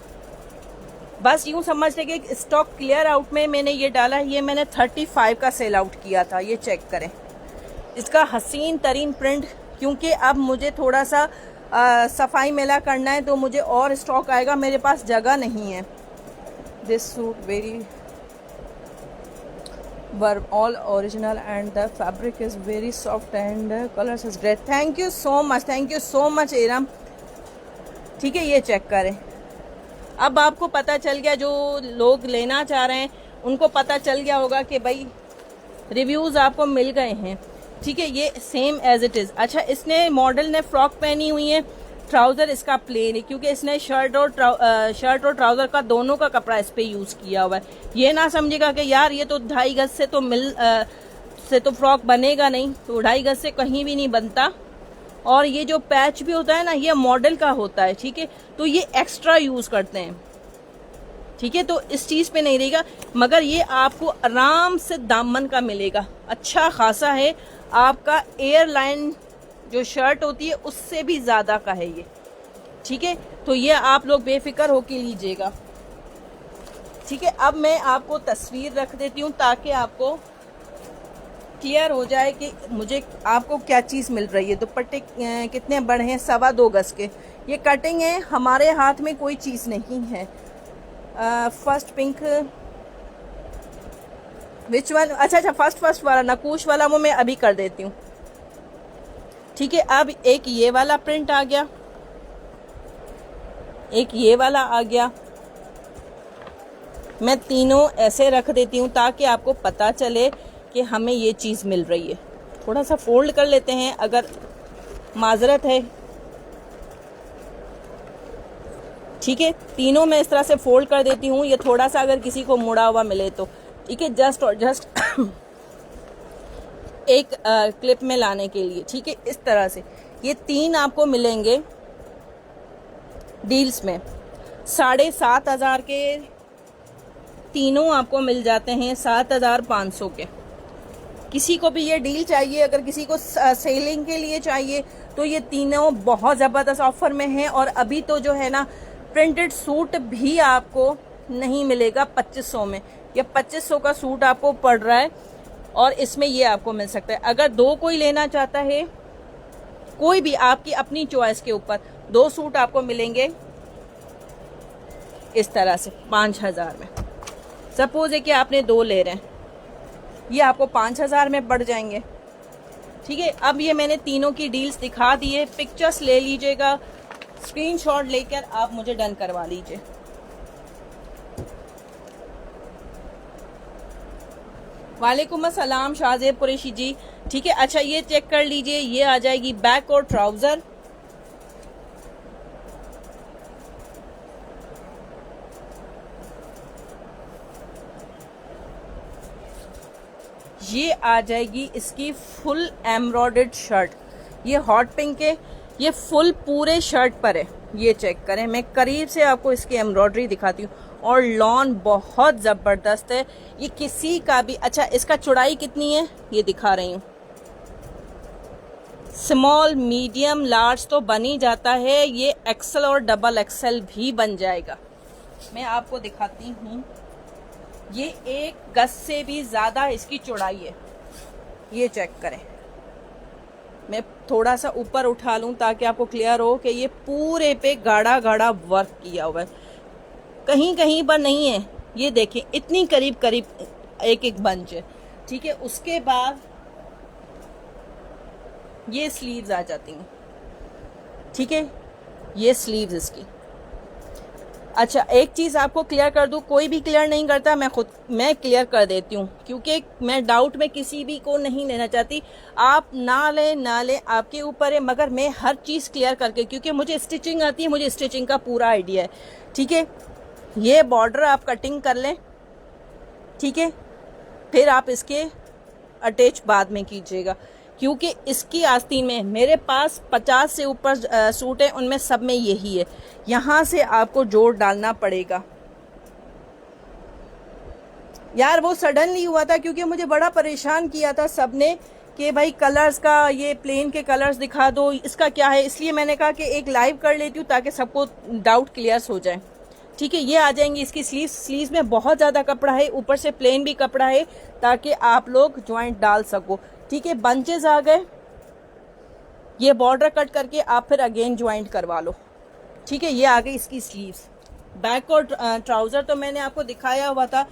बस यूं समझ लें कि स्टॉक क्लियर आउट में मैंने ये डाला है। ये मैंने 35 का सेल आउट किया था, ये चेक करें इसका हसीन तरीन प्रिंट। क्योंकि अब मुझे थोड़ा सा सफाई मेला करना है तो मुझे और स्टॉक आएगा, मेरे पास जगह नहीं है। This suit very were all original and the fabric is very soft and the colors is great. Thank you so much एरम। ठीक है, ये चेक करें। अब आपको पता चल गया, जो लोग लेना चाह रहे हैं उनको पता चल गया होगा कि भाई रिव्यूज आपको मिल गए हैं। ठीक है, ये सेम एज इट इज। अच्छा, इसने मॉडल ने फ्रॉक पहनी हुई है, ट्राउजर इसका प्लेन है क्योंकि इसने शर्ट और ट्राउजर का दोनों का कपड़ा इस पे यूज किया हुआ है। ये ना समझेगा कि यार ये तो 2.5 गज से तो से तो फ्रॉक बनेगा नहीं, तो 2.5 गज से कहीं भी नहीं बनता। और ये जो पैच भी होता है ना, ये मॉडल का होता है, ठीक है, तो ये एक्स्ट्रा यूज करते हैं। ठीक है, तो इस चीज पे नहीं रहेगा, मगर ये आपको आराम से दामन का मिलेगा, अच्छा खासा है। आपका एयरलाइन जो शर्ट होती है उससे भी ज्यादा का है ये। ठीक है, तो ये आप लोग बेफिक्र होके लीजिएगा। ठीक है, अब मैं आपको तस्वीर रख देती हूँ ताकि आपको क्लियर हो जाए कि मुझे आपको क्या चीज़ मिल रही है। दुपट्टे कितने बड़े हैं, 2.25 गज के। ये कटिंग है, हमारे हाथ में कोई चीज़ नहीं है। फर्स्ट पिंक विच वन, अच्छा फर्स्ट वाला नकूश वाला वो मैं अभी कर देती हूँ। ठीक है, अब एक ये वाला प्रिंट आ गया, एक ये वाला आ गया। मैं तीनों ऐसे रख देती हूँ ताकि आपको पता चले कि हमें ये चीज़ मिल रही है। थोड़ा सा फोल्ड कर लेते हैं अगर माजरत है। ठीक है, तीनों मैं इस तरह से फोल्ड कर देती हूँ। ये थोड़ा सा अगर किसी को मुड़ा हुआ मिले तो ठीक है, जस्ट एक क्लिप में लाने के लिए। ठीक है, इस तरह से ये 3 आपको मिलेंगे डील्स में। 7,500 के तीनों आपको मिल जाते हैं 7,500 के। किसी को भी ये डील चाहिए, अगर किसी को सेलिंग के लिए चाहिए तो ये तीनों बहुत ज़बरदस्त ऑफर में हैं। और अभी तो जो है ना, प्रिंटेड सूट भी आपको नहीं मिलेगा 2500 में। ये 2500 का सूट आपको पड़ रहा है और इसमें ये आपको मिल सकता है। अगर 2 कोई लेना चाहता है, कोई भी आपकी अपनी चॉइस के ऊपर, 2 सूट आपको मिलेंगे इस तरह से 5,000 में। सपोज है कि आपने 2 ले रहे हैं, ये आपको 5,000 में पड़ जाएंगे। ठीक है, अब ये मैंने तीनों की डील्स दिखा दी है। पिक्चर्स ले लीजिएगा, स्क्रीनशॉट लेकर आप मुझे डन करवा लीजिए। वालेकुम अस्सलाम शाहजेब कुरैशी जी। ठीक है, अच्छा ये चेक कर लीजिए, ये आ जाएगी बैक और ट्राउजर। ये आ जाएगी इसकी फुल एम्ब्रॉयडर्ड शर्ट। ये हॉट पिंक है, ये फुल पूरे शर्ट पर है। ये चेक करें, मैं करीब से आपको इसकी एम्ब्रॉयडरी दिखाती हूँ और लॉन बहुत ज़बरदस्त है। ये किसी का भी, अच्छा इसका चौड़ाई कितनी है ये दिखा रही हूँ। स्मॉल, मीडियम, लार्ज तो बन ही जाता है, ये एक्सेल और डबल एक्सेल भी बन जाएगा। मैं आपको दिखाती हूँ, ये 1 गज से भी ज़्यादा इसकी चौड़ाई है। ये चेक करें, मैं थोड़ा सा ऊपर उठा लूँ ताकि आपको क्लियर हो कि ये पूरे पे गाढ़ा गाढ़ा वर्क किया हुआ है, कहीं कहीं पर नहीं है। ये देखें, इतनी करीब करीब एक बंच है। ठीक है, उसके बाद ये स्लीव्स आ जाती हैं। ठीक है, ये स्लीव्स इसकी। अच्छा, एक चीज़ आपको क्लियर कर दूँ, कोई भी क्लियर नहीं करता, मैं क्लियर कर देती हूँ क्योंकि मैं डाउट में किसी भी को नहीं लेना चाहती। आप ना लें आपके ऊपर है, मगर मैं हर चीज़ क्लियर करके, क्योंकि मुझे स्टिचिंग आती है, मुझे स्टिचिंग का पूरा आइडिया है। ठीक है, ये बॉर्डर आप कटिंग कर लें। ठीक है, फिर आप इसके अटैच बाद में कीजिएगा। क्योंकि इसकी आस्तीन में मेरे पास 50 से ऊपर सूट है, उनमें सब में यही है। यहाँ से आपको जोड़ डालना पड़ेगा। यार वो सडनली हुआ था क्योंकि मुझे बड़ा परेशान किया था सबने कि भाई कलर्स का, ये प्लेन के कलर्स दिखा दो, इसका क्या है। इसलिए मैंने कहा कि एक लाइव कर लेती हूँ ताकि सबको डाउट क्लियर हो जाए। ठीक है, ये आ जाएंगी इसकी स्लीव्स में बहुत ज़्यादा कपड़ा है, ऊपर से प्लेन भी कपड़ा है ताकि आप लोग ज्वाइंट डाल सको। ठीक है, बंचेस आ गए, ये बॉर्डर कट करके आप फिर अगेन ज्वाइंट करवा लो। ठीक है, ये आ गई इसकी स्लीव्स। बैक और ट्राउज़र तो मैंने आपको दिखाया हुआ था।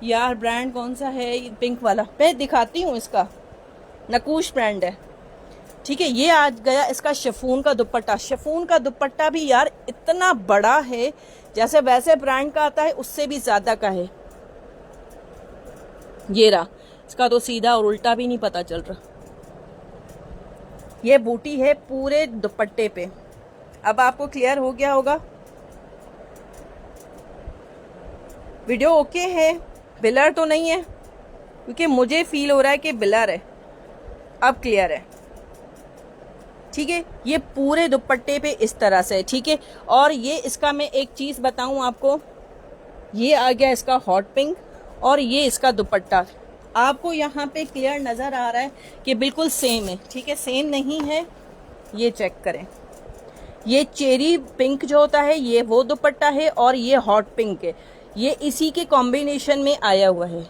यार ब्रांड कौन सा है, पिंक वाला मैं दिखाती हूँ, इसका नकूश ब्रांड है। ठीक है, ये आ गया इसका शिफॉन का दुपट्टा। शिफॉन का दुपट्टा भी यार इतना बड़ा है, जैसे वैसे ब्रांड का आता है उससे भी ज्यादा का है। ये रहा, इसका तो सीधा और उल्टा भी नहीं पता चल रहा। ये बूटी है पूरे दुपट्टे पे। अब आपको क्लियर हो गया होगा, वीडियो ओके है, बिलर तो नहीं है, क्योंकि मुझे फील हो रहा है कि बिलर है। अब क्लियर है। ठीक है, ये पूरे दुपट्टे पे इस तरह से है। ठीक है, और ये इसका मैं एक चीज बताऊं आपको, ये आ गया इसका हॉट पिंक और ये इसका दुपट्टा। आपको यहाँ पे क्लियर नजर आ रहा है कि बिल्कुल सेम है। ठीक है, सेम नहीं है, ये चेक करें। ये चेरी पिंक जो होता है ये वो दुपट्टा है और ये हॉट पिंक है, ये इसी के कॉम्बिनेशन में आया हुआ है।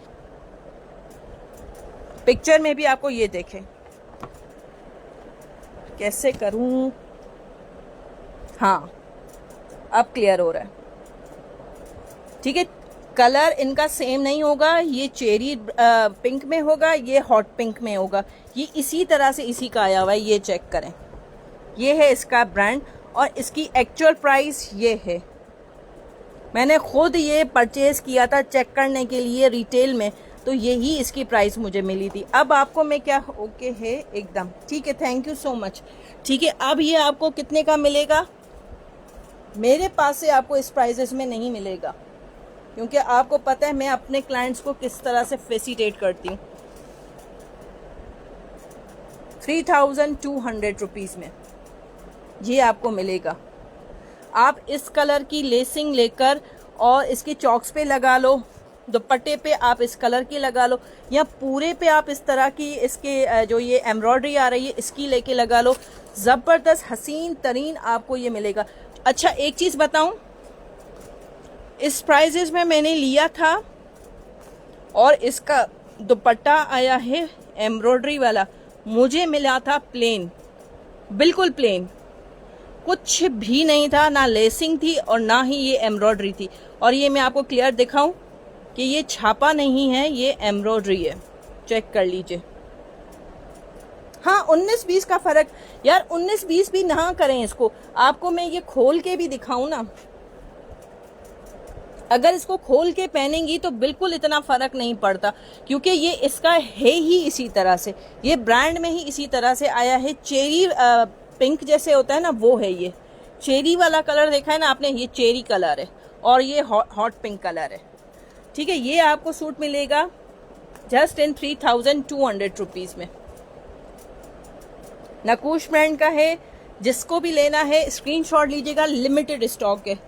पिक्चर में भी आपको ये देखें, कैसे करूं, हाँ अब क्लियर हो रहा है। ठीक है, कलर इनका सेम नहीं होगा, ये चेरी पिंक में होगा, ये हॉट पिंक में होगा। ये इसी तरह से इसी का आया हुआ है, ये चेक करें। ये है इसका ब्रांड और इसकी एक्चुअल प्राइस ये है। मैंने खुद ये परचेज किया था चेक करने के लिए रिटेल में, तो यही इसकी प्राइस मुझे मिली थी। अब आपको मैं क्या, ओके है एकदम। ठीक है, थैंक यू सो मच। ठीक है, अब ये आपको कितने का मिलेगा, मेरे पास से आपको इस प्राइसेस में नहीं मिलेगा, क्योंकि आपको पता है मैं अपने क्लाइंट्स को किस तरह से फैसिलिटेट करती हूँ। 3200 रुपीज़ में ये आपको मिलेगा। आप इस कलर की लेसिंग लेकर और इसकी चॉक्स पे लगा लो, दुपट्टे पे आप इस कलर की लगा लो, या पूरे पे आप इस तरह की इसके जो ये एम्ब्रॉयडरी आ रही है इसकी लेके लगा लो। ज़बरदस्त हसीन तरीन आपको ये मिलेगा। अच्छा एक चीज़ बताऊं, इस प्राइजेस में मैंने लिया था और इसका दुपट्टा आया है एम्ब्रॉयडरी वाला, मुझे मिला था प्लेन, बिल्कुल प्लेन, कुछ भी नहीं था, ना लेसिंग थी और ना ही ये एम्ब्रॉयडरी थी। और ये मैं आपको क्लियर दिखाऊं कि ये छापा नहीं है, ये एम्ब्रॉयडरी है, चेक कर लीजिए। हाँ 19-20 का फर्क, यार 19-20 भी ना करें इसको, आपको मैं ये खोल के भी दिखाऊं ना, अगर इसको खोल के पहनेंगी तो बिल्कुल इतना फर्क नहीं पड़ता, क्योंकि ये इसका है ही इसी तरह से, ये ब्रांड में ही इसी तरह से आया है। चेरी पिंक जैसे होता है ना, वो है ये चेरी वाला कलर देखा है ना आपने, ये चेरी कलर है और ये हॉट पिंक कलर है। ठीक है, ये आपको सूट मिलेगा जस्ट इन 3200 रुपीज़ में। नकूश ब्रांड का है, जिसको भी लेना है स्क्रीनशॉट लीजिएगा, लिमिटेड स्टॉक है।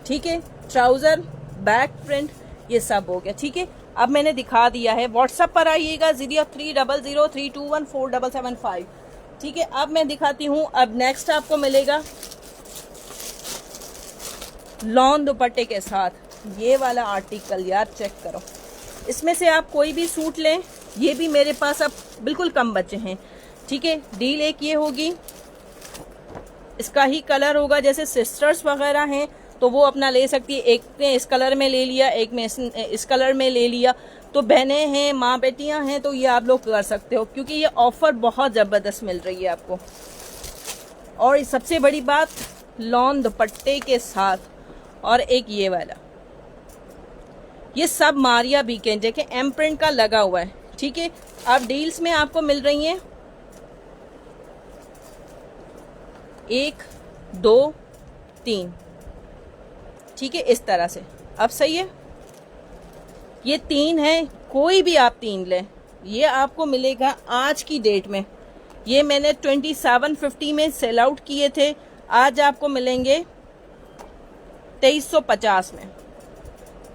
ठीक है, ट्राउजर बैक प्रिंट ये सब हो गया। ठीक है, अब मैंने दिखा दिया है, व्हाट्सएप पर आइएगा 030032147775। ठीक है, अब मैं दिखाती हूँ। अब नेक्स्ट आपको मिलेगा लॉन दुपट्टे के साथ ये वाला आर्टिकल, यार चेक करो, इसमें से आप कोई भी सूट लें, ये भी मेरे पास अब बिल्कुल कम बचे हैं। ठीक है, डील एक ये होगी, इसका ही कलर होगा, जैसे सिस्टर्स वगैरह हैं तो वो अपना ले सकती है, एक ने इस कलर में ले लिया, एक में इस कलर में ले लिया, तो बहनें हैं, माँ बेटियां हैं, तो ये आप लोग कर सकते हो, क्योंकि ये ऑफर बहुत ज़बरदस्त मिल रही है आपको। और सबसे बड़ी बात, लॉन दुपट्टे के साथ, और एक ये वाला, ये सब मारिया बीकेन देखें एम प्रिंट का लगा हुआ है। ठीक है, अब डील्स में आपको मिल रही हैं 1 2 3। ठीक है, इस तरह से। अब सही है, ये 3 है, कोई भी आप 3 लें, ये आपको मिलेगा आज की डेट में, ये मैंने 2750 में सेल आउट किए थे, आज आपको मिलेंगे 2350 में।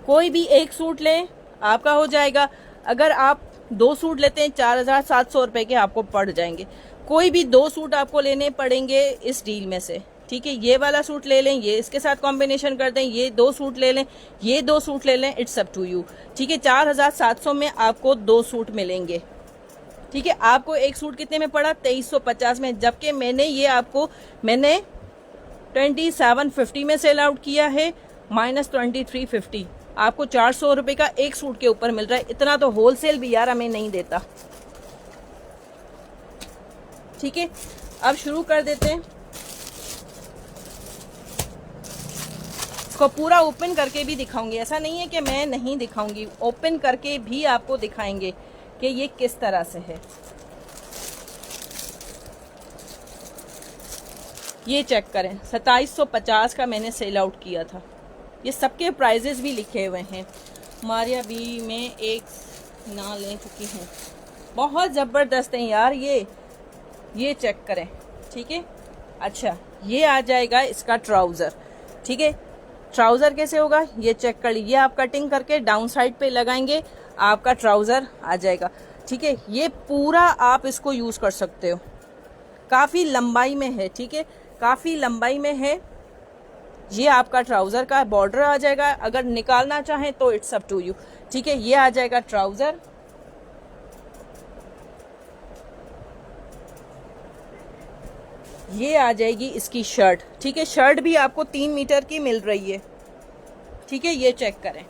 कोई भी एक सूट लें आपका हो जाएगा। अगर आप 2 सूट लेते हैं 4700 रुपए के आपको पड़ जाएंगे। कोई भी 2 सूट आपको लेने पड़ेंगे इस डील में से, ठीक है। ये वाला सूट ले लें, ये इसके साथ कॉम्बिनेशन कर दें, ये 2 सूट ले लें, ये 2 सूट ले लें, इट्स अप टू यू, ठीक है। 4700 में आपको 2 सूट मिलेंगे, ठीक है। आपको एक सूट कितने में पड़ा? 2350 में, जबकि मैंने 2750 में सेल आउट किया है, माइनस 2350। आपको 400 रुपए का एक सूट के ऊपर मिल रहा है। इतना तो होलसेल भी यार हमें नहीं देता, ठीक है। अब शुरू कर देते हैं। इसको पूरा ओपन करके भी दिखाऊंगी, ऐसा नहीं है कि मैं नहीं दिखाऊंगी, ओपन करके भी आपको दिखाएंगे कि ये किस तरह से है। ये चेक करें, 2750 का मैंने सेल आउट किया था। ये सबके प्राइजेस भी लिखे हुए हैं। मारिया बी में एक ना ले चुकी हूँ, बहुत ज़बरदस्त है यार ये चेक करें, ठीक है। अच्छा, ये आ जाएगा इसका ट्राउज़र, ठीक है। ट्राउज़र कैसे होगा ये चेक कर लीजिए। आप कटिंग करके डाउन साइड पे लगाएंगे, आपका ट्राउज़र आ जाएगा, ठीक है। ये पूरा आप इसको यूज़ कर सकते हो, काफ़ी लंबाई में है, ठीक है, काफ़ी लंबाई में है। ये आपका ट्राउज़र का बॉर्डर आ जाएगा। अगर निकालना चाहें तो इट्स अप टू यू, ठीक है। ये आ जाएगा ट्राउज़र, ये आ जाएगी इसकी शर्ट, ठीक है। शर्ट भी आपको 3 मीटर की मिल रही है, ठीक है। ये चेक करें,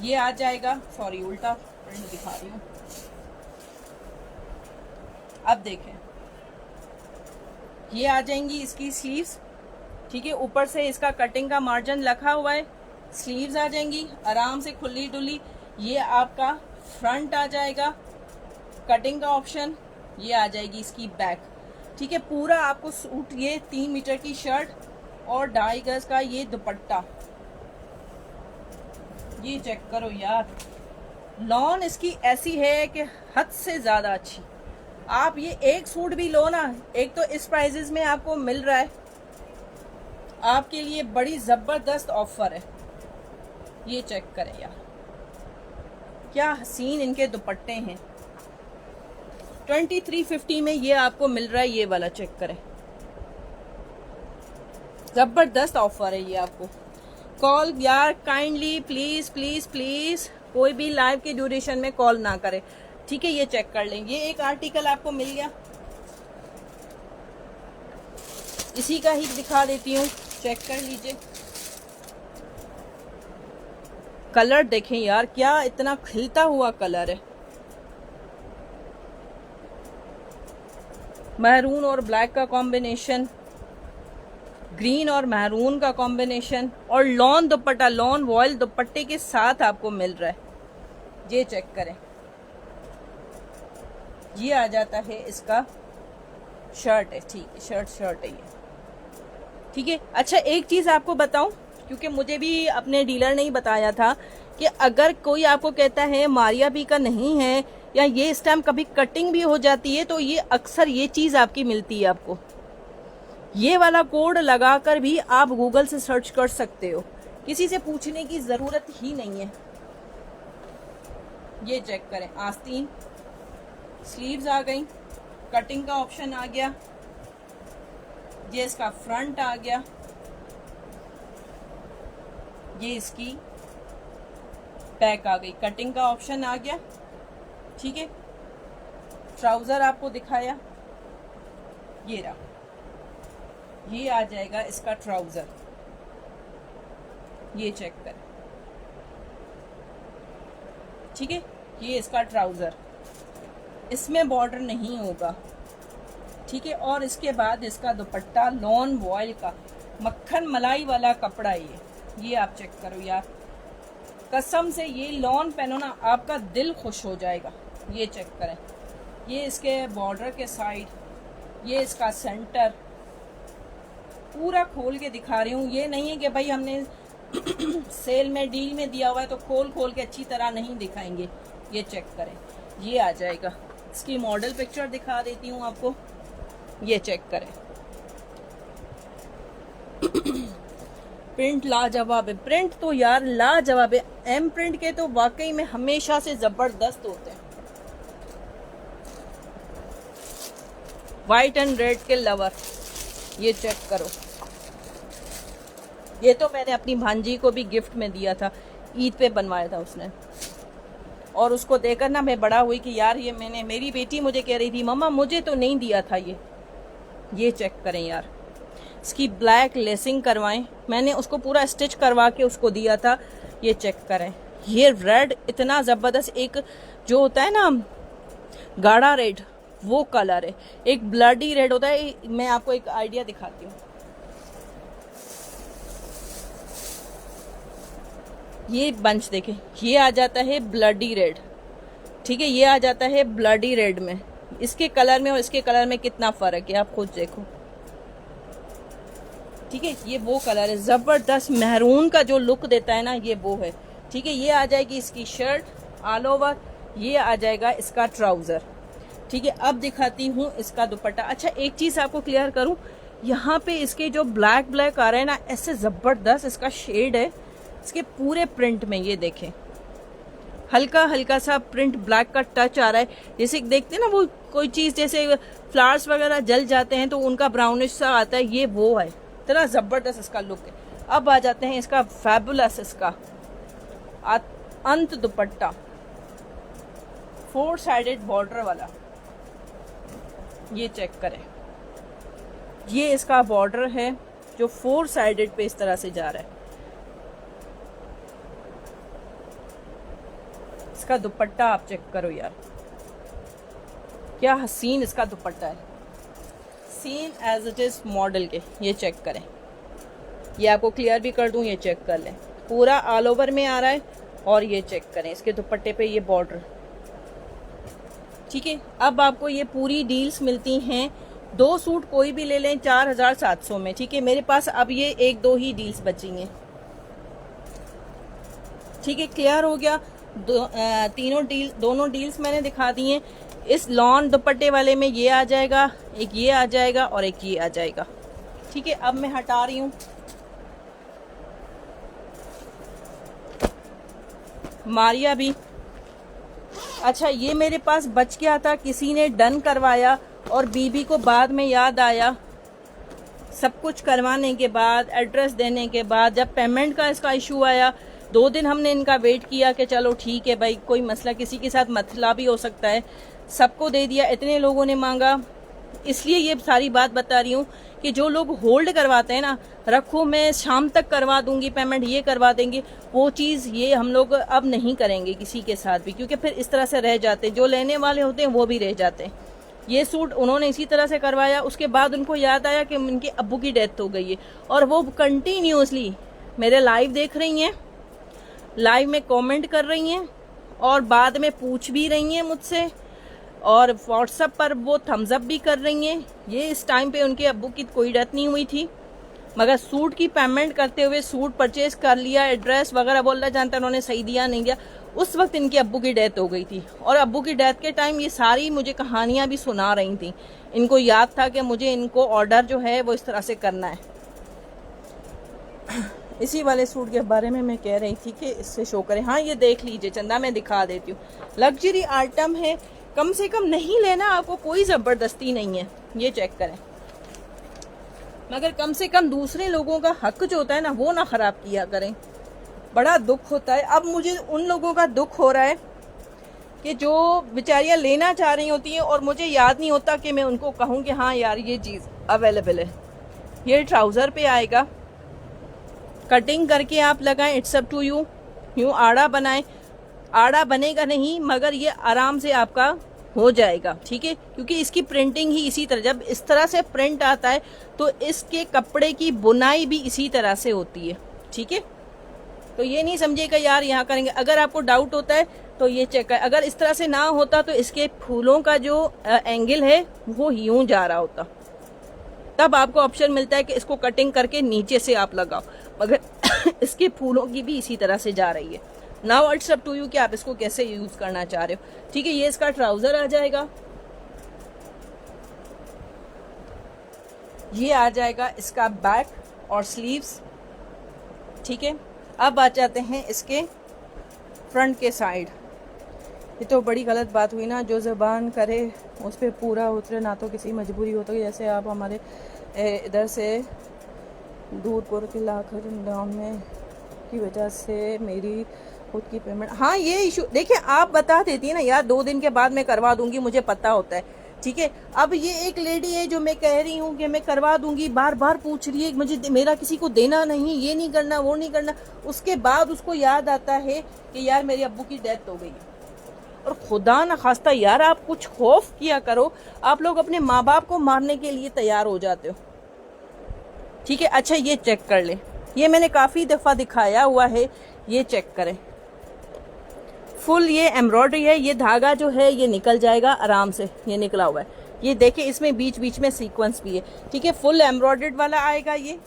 ये आ जाएगा, सॉरी उल्टा प्रिंट दिखा रही हूँ। अब देखें, ये आ जाएंगी इसकी स्लीव्स, ठीक है। ऊपर से इसका कटिंग का मार्जिन रखा हुआ है, स्लीव्स आ जाएंगी आराम से खुली डुली। ये आपका फ्रंट आ जाएगा, कटिंग का ऑप्शन, ये आ जाएगी इसकी बैक, ठीक है। पूरा आपको सूट, ये 3 मीटर की शर्ट और 2.5 गज का ये दुपट्टा। ये चेक करो यार, लॉन इसकी ऐसी है कि हद से ज्यादा अच्छी। आप ये एक सूट भी लो ना, एक तो इस प्राइजेस में आपको मिल रहा है, आपके लिए बड़ी जबरदस्त ऑफर है। ये चेक करें यार, क्या हसीन इनके दुपट्टे हैं। 2350 में ये आपको मिल रहा है, ये वाला चेक करें, जबरदस्त ऑफर है ये आपको। कॉल यार काइंडली प्लीज प्लीज प्लीज कोई भी लाइव के ड्यूरेशन में कॉल ना करे, ठीक है। ये चेक कर लें, ये एक आर्टिकल आपको मिल गया, इसी का ही दिखा देती हूँ, चेक कर लीजिए। कलर देखें यार, क्या इतना खिलता हुआ कलर है, मैरून और ब्लैक का कॉम्बिनेशन, ग्रीन और मैरून का कॉम्बिनेशन, और लॉन दुपट्टा, लॉन वॉयल दुपट्टे के साथ आपको मिल रहा है। ये चेक करें, ये आ जाता है इसका शर्ट है, ठीक है, शर्ट है ये, ठीक है। अच्छा, एक चीज आपको बताऊं, क्योंकि मुझे भी अपने डीलर ने ही बताया था कि अगर कोई आपको कहता है मारिया बी का नहीं है या ये इस टाइम कभी कटिंग भी हो जाती है, तो ये अक्सर ये चीज आपकी मिलती है आपको। ये वाला कोड लगाकर भी आप गूगल से सर्च कर सकते हो, किसी से पूछने की जरूरत ही नहीं है। ये चेक करें, आस्तीन, स्लीव्स आ गई, कटिंग का ऑप्शन आ गया, ये इसका फ्रंट आ गया, ये इसकी बैक आ गई, कटिंग का ऑप्शन आ गया, ठीक है। ट्राउजर आपको दिखाया, ये रहा, ये आ जाएगा इसका ट्राउजर, ये चेक कर, ठीक है। ये इसका ट्राउजर, इसमें बॉर्डर नहीं होगा, ठीक है। और इसके बाद इसका दुपट्टा लॉन वॉयल का मक्खन मलाई वाला कपड़ा, ये आप चेक करो यार, कसम से ये लॉन पहनो ना आपका दिल खुश हो जाएगा। ये चेक करें, ये इसके बॉर्डर के साइड, ये इसका सेंटर, पूरा खोल के दिखा रही हूँ। ये नहीं है कि भाई हमने सेल में डील में दिया हुआ है तो खोल खोल के अच्छी तरह नहीं दिखाएंगे। ये चेक करें, ये आ जाएगा। इसकी मॉडल पिक्चर दिखा देती हूँ आपको, ये चेक करें। प्रिंट लाजवाब है, प्रिंट तो यार लाजवाब है। एम प्रिंट के तो वाकई में हमेशा से जबरदस्त होते हैं। व्हाइट एंड रेड के लवर, ये चेक करो। ये तो मैंने अपनी भांजी को भी गिफ्ट में दिया था, ईद पे बनवाया था उसने, और उसको देकर ना मैं बड़ा हुई कि यार ये मैंने, मेरी बेटी मुझे कह रही थी मम्मा मुझे तो नहीं दिया था ये चेक करें यार। इसकी ब्लैक लेसिंग करवाएं, मैंने उसको पूरा स्टिच करवा के उसको दिया था। ये चेक करें, ये रेड इतना ज़बरदस्त, एक जो होता है ना गाढ़ा रेड वो कलर है, एक ब्लडी रेड होता है। मैं आपको एक आइडिया दिखाती हूँ, ये बंच देखें, ये आ जाता है ब्लडी रेड, ठीक है, ये आ जाता है ब्लडी रेड में। इसके कलर में और इसके कलर में कितना फ़र्क है आप खुद देखो, ठीक है। ये वो कलर है ज़बरदस्त, मेहरून का जो लुक देता है ना ये वो है, ठीक है। ये आ जाएगी इसकी शर्ट ऑल ओवर, ये आ जाएगा इसका ट्राउज़र, ठीक है। अब दिखाती हूँ इसका दुपट्टा। अच्छा एक चीज़ आपको क्लियर करूँ, यहाँ पे इसके जो ब्लैक ब्लैक आ रहे हैं ना, ऐसे ज़बरदस्त इसका शेड है इसके पूरे प्रिंट में। ये देखें, हल्का हल्का सा प्रिंट ब्लैक का टच आ रहा है, जैसे देखते हैं ना वो कोई चीज़ जैसे फ्लावर्स वगैरह जल जाते हैं तो उनका ब्राउनिश सा आता है, ये वो है। इतना ज़बरदस्त इसका लुक है। अब आ जाते हैं इसका फैबुलस, इसका अंत दुपट्टा 4 साइडेड बॉर्डर वाला, ये चेक करें। ये इसका बॉर्डर है जो 4 साइडेड पे इस तरह से जा रहा है। इसका दुपट्टा आप चेक करो यार, क्या हसीन इसका दुपट्टा है, seen as it is model के। ये चेक करें, ये आपको क्लियर भी कर दूं, ये चेक कर लें, पूरा ऑल ओवर में आ रहा है। और ये चेक करें इसके दुपट्टे पे ये बॉर्डर, ठीक है। अब आपको ये पूरी डील्स मिलती हैं, 2 सूट कोई भी ले लें 4700 में, ठीक है। मेरे पास अब ये 1-2 ही डील्स बची हैं, ठीक है। क्लियर हो गया, दोनों डील्स मैंने दिखा दी हैं। इस लॉन दुपट्टे वाले में ये आ जाएगा, एक ये आ जाएगा और एक ये आ जाएगा, ठीक है। अब मैं हटा रही हूँ मारिया भी। अच्छा ये मेरे पास बच गया था, किसी ने डन करवाया और बीबी को बाद में याद आया, सब कुछ करवाने के बाद, एड्रेस देने के बाद, जब पेमेंट का इसका इशू आया, 2 दिन हमने इनका वेट किया कि चलो ठीक है भाई, कोई मसला, किसी के साथ मसला भी हो सकता है, सबको दे दिया। इतने लोगों ने मांगा, इसलिए ये सारी बात बता रही हूँ कि जो लोग होल्ड करवाते हैं ना, रखो मैं शाम तक करवा दूंगी पेमेंट, ये करवा देंगे, वो चीज़ ये हम लोग अब नहीं करेंगे किसी के साथ भी, क्योंकि फिर इस तरह से रह जाते हैं, जो लेने वाले होते हैं वो भी रह जाते हैं। ये सूट उन्होंने इसी तरह से करवाया, उसके बाद उनको याद आया कि उनके अब्बू की डेथ हो गई है, और वो कंटिन्यूसली मेरे लाइव देख रही हैं, लाइव में कमेंट कर रही हैं, और बाद में पूछ भी रही हैं मुझसे, और व्हाट्सएप पर वो थम्स अप भी कर रही हैं। ये इस टाइम पे उनके अब्बू की कोई डेथ नहीं हुई थी, मगर सूट की पेमेंट करते हुए सूट परचेज कर लिया, एड्रेस वगैरह बोलना जानता उन्होंने सही दिया नहीं दिया, उस वक्त इनके अब्बू की डेथ हो गई थी। और अब्बू की डेथ के टाइम ये सारी मुझे कहानियाँ भी सुना रही थी, इनको याद था कि मुझे इनको ऑर्डर जो है वो इस तरह से करना है। इसी वाले सूट के बारे में मैं कह रही थी कि इससे शो करें। हाँ ये देख लीजिए चंदा, मैं दिखा देती हूँ, लग्जरी आइटम है, कम से कम नहीं लेना, आपको कोई ज़बरदस्ती नहीं है। ये चेक करें, मगर कम से कम दूसरे लोगों का हक जो होता है ना वो ना ख़राब किया करें, बड़ा दुख होता है। अब मुझे उन लोगों का दुख हो रहा है कि जो बेचारियाँ लेना चाह रही होती हैं और मुझे याद नहीं होता कि मैं उनको कहूँ कि हाँ यार ये चीज़ अवेलेबल है। ये ट्राउज़र पे आएगा, कटिंग करके आप लगाएं, इट्स अप टू यू। यूँ आड़ा बनाएं, आड़ा बनेगा नहीं मगर ये आराम से आपका हो जाएगा, ठीक है, क्योंकि इसकी प्रिंटिंग ही इसी तरह, जब इस तरह से प्रिंट आता है तो इसके कपड़े की बुनाई भी इसी तरह से होती है, ठीक है। तो ये नहीं समझिएगा यार यहाँ करेंगे, अगर आपको डाउट होता है तो ये चेक करें। अगर इस तरह से ना होता तो इसके फूलों का जो एंगल है वो यूं जा रहा होता, तब आपको ऑप्शन मिलता है कि इसको कटिंग करके नीचे से आप लगाओ, मगर इसके फूलों की भी इसी तरह से जा रही है। Now it's up to you कि आप इसको कैसे यूज करना चाह रहे हो। ठीक है, ये इसका ट्राउजर आ जाएगा, ये आ जाएगा इसका बैक और स्लीव्स। ठीक है, अब आ जाते हैं इसके फ्रंट के साइड। ये तो बड़ी गलत बात हुई ना, जो ज़बान करे उस पर पूरा उतरे, ना तो किसी मजबूरी हो तो जैसे आप हमारे इधर से दूरपुर के लाखर डाउन में की वजह से मेरी खुद की पेमेंट। हाँ, ये इशू देखिए, आप बता देती है ना यार, 2 दिन के बाद मैं करवा दूंगी, मुझे पता होता है। ठीक है, अब ये एक लेडी है जो मैं कह रही हूँ कि मैं करवा दूंगी, बार बार पूछ रही है मुझे, मेरा किसी को देना नहीं, ये नहीं करना, वो नहीं करना। उसके बाद उसको याद आता है कि यार मेरे अब्बू की डेथ हो गई है। और खुदा न खास्ता यार, आप कुछ खौफ किया करो, आप लोग अपने माँ बाप को मारने के लिए तैयार हो जाते हो। ठीक है, अच्छा ये चेक कर ले, ये मैंने काफ़ी दफ़ा दिखाया हुआ है, ये चेक करें। फुल ये एम्ब्रॉयडरी है, ये धागा जो है ये निकल जाएगा आराम से, ये निकला हुआ है। ये देखिए, इसमें बीच बीच में सीक्वेंस भी है। ठीक है, फुल एम्ब्रॉयडर्ड वाला आएगा ये।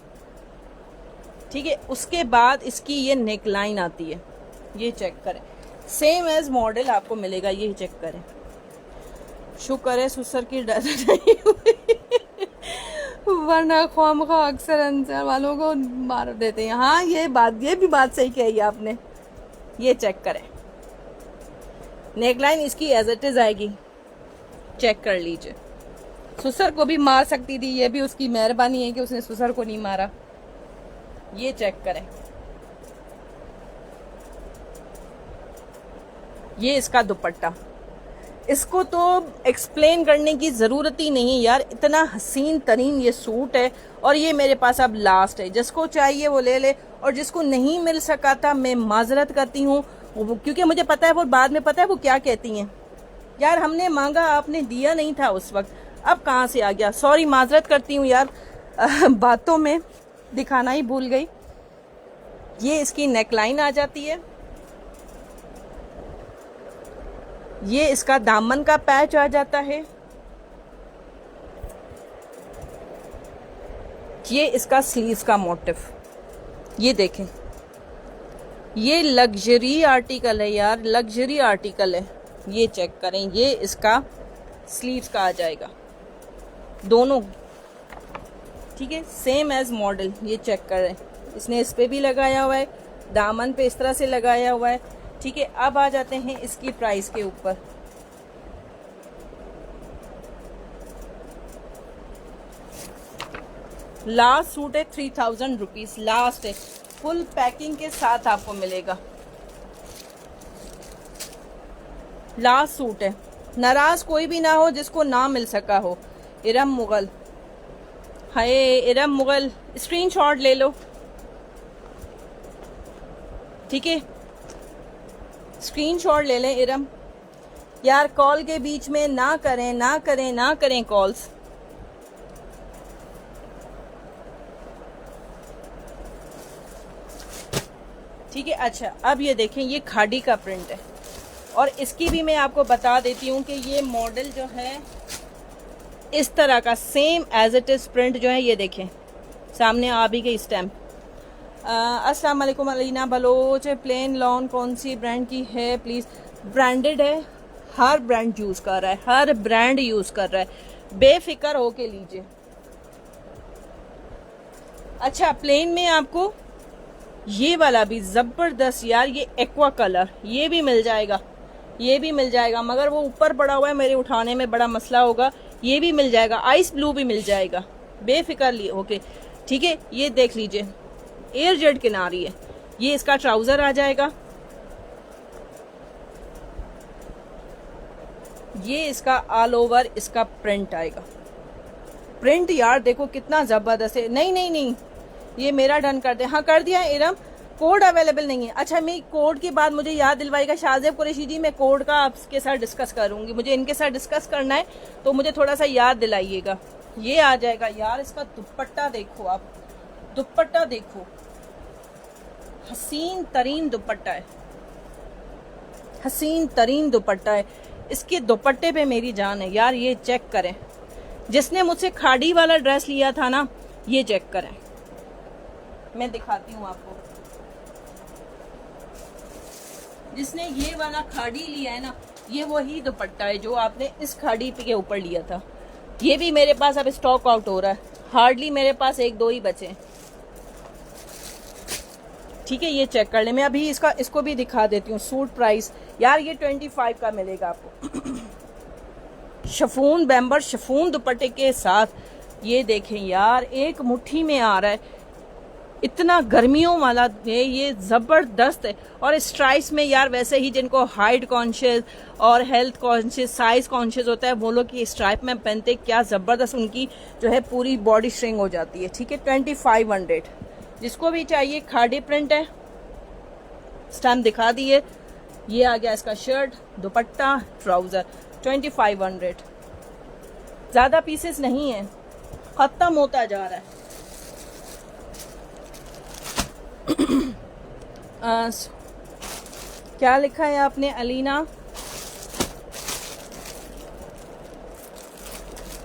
ठीक है, उसके बाद इसकी ये नेक लाइन आती है, ये चेक करें, सेम एज मॉडल आपको मिलेगा, ये चेक करें। शुक्र है सुसर की डर नहीं हुई, वरना ख्वामखा अक्सर अंसर वालों को मार देते हैं। हाँ, ये भी बात सही कही आपने। ये चेक करें, नेकलाइन इसकी एज इट इज आएगी, चेक कर लीजिए। सुसर को भी मार सकती थी, ये भी उसकी मेहरबानी है कि उसने सुसर को नहीं मारा। ये चेक करें, ये इसका दुपट्टा, इसको तो एक्सप्लेन करने की ज़रूरत ही नहीं है यार, इतना हसीन तरीन ये सूट है। और ये मेरे पास अब लास्ट है, जिसको चाहिए वो ले ले, और जिसको नहीं मिल सका था मैं माजरत करती हूँ, क्योंकि मुझे पता है वो बाद में पता है वो क्या कहती हैं, यार हमने मांगा आपने दिया नहीं था उस वक्त, अब कहाँ से आ गया। सॉरी, माजरत करती हूँ यार, बातों में दिखाना ही भूल गई। ये इसकी नेकलाइन आ जाती है, ये इसका दामन का पैच आ जाता है, ये इसका स्लीव्स का मोटिव। ये देखें, ये लग्जरी आर्टिकल है यार, लग्जरी आर्टिकल है। ये चेक करें, ये इसका स्लीव्स का आ जाएगा दोनों। ठीक है, सेम एज मॉडल, ये चेक करें, इसने इस पे भी लगाया हुआ है, दामन पे इस तरह से लगाया हुआ है। ठीक है, अब आ जाते हैं इसकी प्राइस के ऊपर। लास्ट सूट है 3000 रुपीज, लास्ट है, फुल पैकिंग के साथ आपको मिलेगा। लास्ट सूट है, नाराज कोई भी ना हो जिसको ना मिल सका हो। इरम मुगल, हाय इरम मुगल, स्क्रीनशॉट ले लो। ठीक है, स्क्रीनशॉट ले लें इरम। यार कॉल के बीच में ना करें, ना करें, ना करें कॉल्स। ठीक है, अच्छा अब ये देखें, ये खाड़ी का प्रिंट है, और इसकी भी मैं आपको बता देती हूँ कि ये मॉडल जो है इस तरह का same as it is print जो है, ये देखें सामने आ भी गई स्टैम्प। अस्सलाम वालेकुम अलीना बलोच, प्लेन लॉन कौन सी ब्रांड की है प्लीज़? ब्रांडेड है, हर ब्रांड यूज़ कर रहा है, हर ब्रांड यूज़ कर रहा है, बेफिक्र होके लीजिए। अच्छा, प्लेन में आपको ये वाला भी ज़बरदस्त यार, ये एक्वा कलर, ये भी मिल जाएगा, ये भी मिल जाएगा, मगर वो ऊपर पड़ा हुआ है, मेरे उठाने में बड़ा मसला होगा। ये भी मिल जाएगा, आइस ब्लू भी मिल जाएगा, बेफिक्र लिए ओके। ठीक है, ये देख लीजिए, एयर जेट किनारी है। ये इसका ट्राउजर आ जाएगा, ये इसका ऑल ओवर इसका प्रिंट आएगा। प्रिंट यार देखो कितना जबरदस्त है। नहीं नहीं नहीं, ये मेरा डन कर दे। हाँ कर दिया है इरम, कोड अवेलेबल नहीं है। अच्छा, मैं कोड के बाद मुझे याद दिलवाएगा शाहजेब कुरैशी जी, मैं कोड का आपके साथ डिस्कस करूंगी, मुझे इनके साथ डिस्कस करना है, तो मुझे थोड़ा सा याद दिलाइएगा। ये आ जाएगा यार, इसका दुपट्टा देखो आप, दुपट्टा देखो, हसीन तरीन दुपट्टा है, हसीन तरीन दुपट्टा है। इसके दुपट्टे पे मेरी जान है यार। ये चेक करें, जिसने मुझसे खाड़ी वाला ड्रेस लिया था ना, ये चेक करें, मैं दिखाती हूँ आपको। जिसने ये वाला खाड़ी लिया है ना, ये वही दुपट्टा है जो आपने इस खाड़ी के ऊपर लिया था। ये भी मेरे पास अब स्टॉक आउट हो रहा है, हार्डली मेरे पास 1-2 ही बचे। ठीक है, ये चेक कर ले। मैं अभी इसको भी दिखा देती हूँ। सूट प्राइस यार ये 25 का मिलेगा आपको। शिफॉन बैम्बर शिफॉन दुपट्टे के साथ, ये देखें यार, एक मुट्ठी में आ रहा है, इतना गर्मियों वाला है, ये जबरदस्त है। और स्ट्राइप्स में यार वैसे ही जिनको हाइट कॉन्शियस और हेल्थ कॉन्शियस, साइज कॉन्शियस होता है, वो लोग ये स्ट्राइप में पहनते, क्या जबरदस्त उनकी जो है पूरी बॉडी श्रिंक हो जाती है। ठीक है, 2500। जिसको भी चाहिए, खाड़ी प्रिंट है, स्टैम्प दिखा दिए। ये आ गया इसका शर्ट, दुपट्टा, ट्राउजर, 2500। ज्यादा पीसेस नहीं है, खत्म होता जा रहा है। क्या लिखा है आपने अलीना?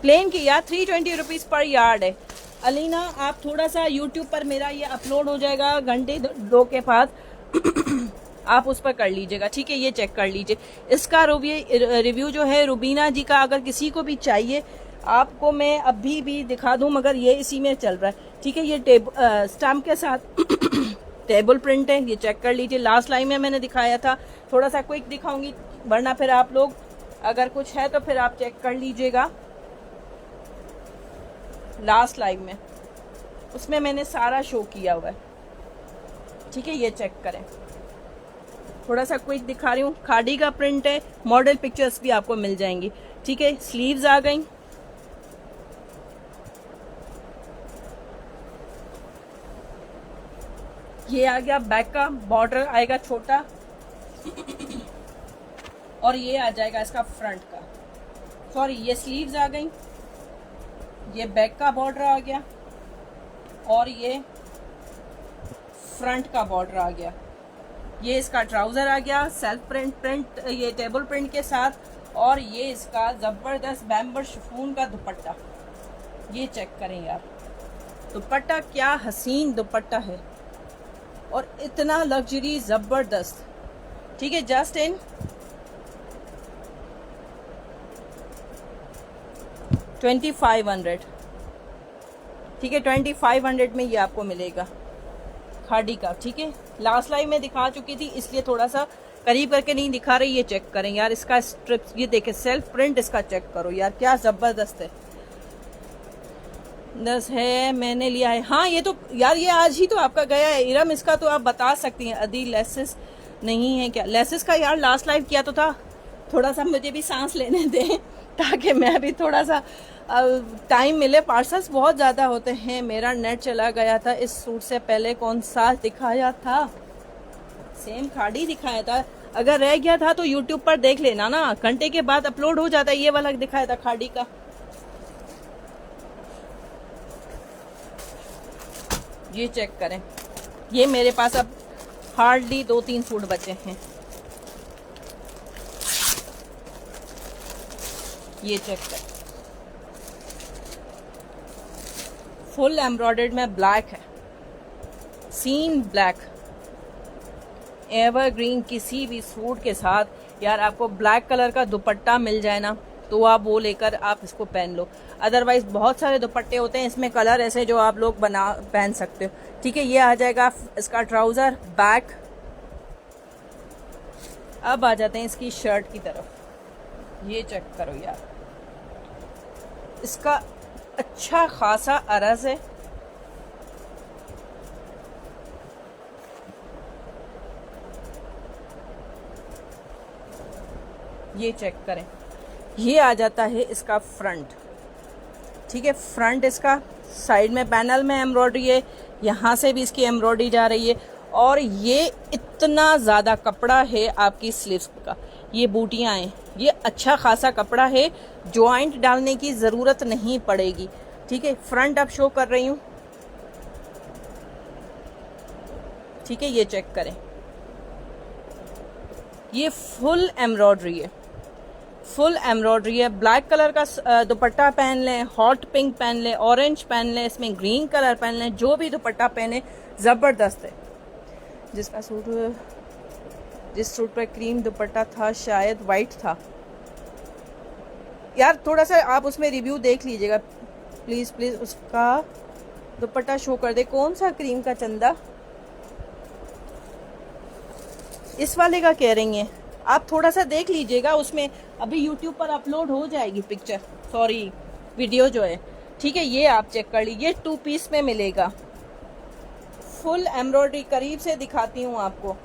प्लेन की यार 320 रुपीज पर यार्ड है। अलीना आप थोड़ा सा यूट्यूब पर मेरा ये अपलोड हो जाएगा घंटे 2 के बाद, आप उस पर कर लीजिएगा। ठीक है, ये चेक कर लीजिए। इसका रिव्यू जो है रुबीना जी का, अगर किसी को भी चाहिए आपको मैं अभी भी दिखा दूं, मगर ये इसी में चल रहा है। ठीक है, ये स्टैम्प के साथ टेबल प्रिंट है, ये चेक कर लीजिए। लास्ट लाइन में मैंने दिखाया था, थोड़ा सा क्विक दिखाऊंगी, वरना फिर आप लोग अगर कुछ है तो फिर आप चेक कर लीजिएगा। लास्ट लाइव में उसमें मैंने सारा शो किया हुआ है। ठीक है, ये चेक करें, थोड़ा सा क्विक दिखा रही हूँ। खाड़ी का प्रिंट है, मॉडल पिक्चर्स भी आपको मिल जाएंगी। ठीक है, स्लीव्स आ गई, ये आ गया बैक का, बॉर्डर आएगा छोटा और ये आ जाएगा इसका फ्रंट का। सॉरी, ये स्लीव्स आ गई, ये बैक का बॉर्डर आ गया और ये फ्रंट का बॉर्डर आ गया। ये इसका ट्राउजर आ गया सेल्फ प्रिंट ये टेबल प्रिंट के साथ, और ये इसका जबरदस्त बैम्बर शिफॉन का दुपट्टा। ये चेक करें यार, दुपट्टा क्या हसीन दुपट्टा है और इतना लग्जरी, जबरदस्त। ठीक है, जस्ट इन 2500। ठीक है, 2500 में ये आपको मिलेगा खाड़ी का। ठीक है, लास्ट लाइव में दिखा चुकी थी, इसलिए थोड़ा सा करीब करके नहीं दिखा रही। ये चेक करें यार, इसका स्ट्रिप्स, ये देखे सेल्फ प्रिंट, इसका चेक करो यार, क्या जबरदस्त है। 10 है, मैंने लिया है। हाँ, ये तो यार ये आज ही तो आपका गया है इरम, इसका तो आप बता सकती हैं। अदी लेसेस नहीं है क्या? लेसेस का यार लास्ट लाइव किया तो था, थोड़ा सा मुझे भी सांस लेने दें ताकि मैं भी थोड़ा सा टाइम मिले। पार्सल्स बहुत ज़्यादा होते हैं। मेरा नेट चला गया था। इस सूट से पहले कौन सा दिखाया था? सेम खाड़ी दिखाया था। अगर रह गया था तो यूट्यूब पर देख लेना ना, घंटे के बाद अपलोड हो जाता है। ये वाला दिखाया था खाड़ी का। ये चेक करें, ये मेरे पास अब हार्डली 2-3 सूट बचे हैं। ये चेक करें, फुल एम्ब्रॉयडर्ड में ब्लैक है, सीन ब्लैक, एवरग्रीन। किसी भी सूट के साथ यार आपको ब्लैक कलर का दुपट्टा मिल जाए ना, तो आप वो लेकर आप इसको पहन लो। अदरवाइज बहुत सारे दुपट्टे होते हैं इसमें कलर ऐसे जो आप लोग पहन सकते हो। ठीक है, ये आ जाएगा इसका ट्राउजर, बैक। अब आ जाते हैं इसकी शर्ट की तरफ। ये चेक करो यार, इसका अच्छा खासा अरज है। ये चेक करें, ये आ जाता है इसका फ्रंट। ठीक है, फ्रंट इसका, साइड में पैनल में एम्ब्रॉयडरी है, यहाँ से भी इसकी एम्ब्रॉयडरी जा रही है, और ये इतना ज़्यादा कपड़ा है आपकी स्लीव्स का। ये बूटियाँ हैं, ये अच्छा खासा कपड़ा है, जॉइंट डालने की ज़रूरत नहीं पड़ेगी। ठीक है, फ्रंट अब शो कर रही हूँ। ठीक है, ये चेक करें, ये फुल एम्ब्रॉयडरी है, फुल एम्ब्रॉयडरी है। ब्लैक कलर का दुपट्टा पहन लें, हॉट पिंक पहन लें, ऑरेंज पहन लें, इसमें ग्रीन कलर पहन लें, जो भी दुपट्टा पहने ज़बरदस्त है। जिसका सूट, जिस सूट पर क्रीम दुपट्टा था शायद वाइट था यार, थोड़ा सा आप उसमें रिव्यू देख लीजिएगा प्लीज़ प्लीज़। उसका दुपट्टा शो कर दे, कौन सा क्रीम का चंदा, इस वाले का कह रही हैं आप, थोड़ा सा देख लीजिएगा उसमें, अभी यूट्यूब पर अपलोड हो जाएगी पिक्चर, सॉरी वीडियो जो है, ठीक है। ये आप चेक कर लीजिए, 2 पीस में मिलेगा, फुल एम्ब्रॉयडरी। करीब से दिखाती हूँ आपको,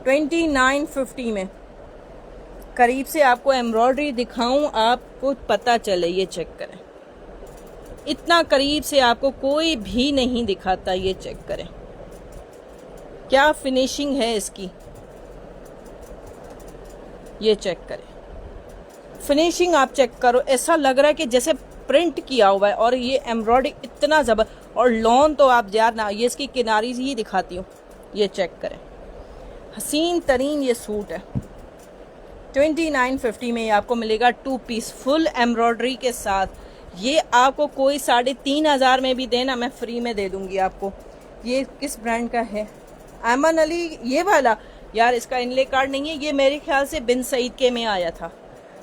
2950 में करीब से आपको एम्ब्रॉयडरी दिखाऊं, आपको पता चले। ये चेक करें, इतना करीब से आपको कोई भी नहीं दिखाता। ये चेक करें क्या फिनिशिंग है इसकी, ये चेक करें फिनिशिंग, आप चेक करो, ऐसा लग रहा है कि जैसे प्रिंट किया हुआ है। और ये एम्ब्रॉयडरी इतना जबर, और लॉन तो आप यार ना, ये इसकी किनारी ही दिखाती हूँ, ये चेक करें, हसीन तरीन ये सूट है। 2950 में ये आपको मिलेगा 2 पीस फुल एम्ब्रॉयडरी के साथ। ये आपको कोई 3500 में भी देना, मैं फ्री में दे दूंगी आपको। ये किस ब्रांड का है, अमन अली ये वाला यार, इसका इनले कार्ड नहीं है, ये मेरे ख्याल से बिन सईद के में आया था।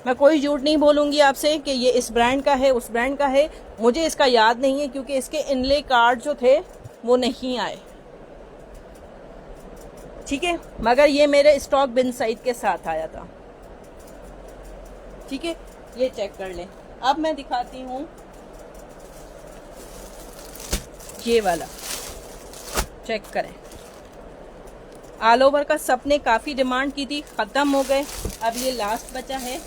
मैं कोई झूठ नहीं बोलूँगी आपसे कि ये इस ब्रांड का है उस ब्रांड का है, मुझे इसका याद नहीं है क्योंकि इसके इनले कार्ड जो थे वो नहीं आए, ठीक है। मगर ये मेरे स्टॉक बिन सईद के साथ आया था, ठीक है। ये चेक कर लें। अब मैं दिखाती हूँ ये वाला, चेक करें, ऑल ओवर का सबने काफ़ी डिमांड की थी, ख़त्म हो गए, अब ये लास्ट बचा है।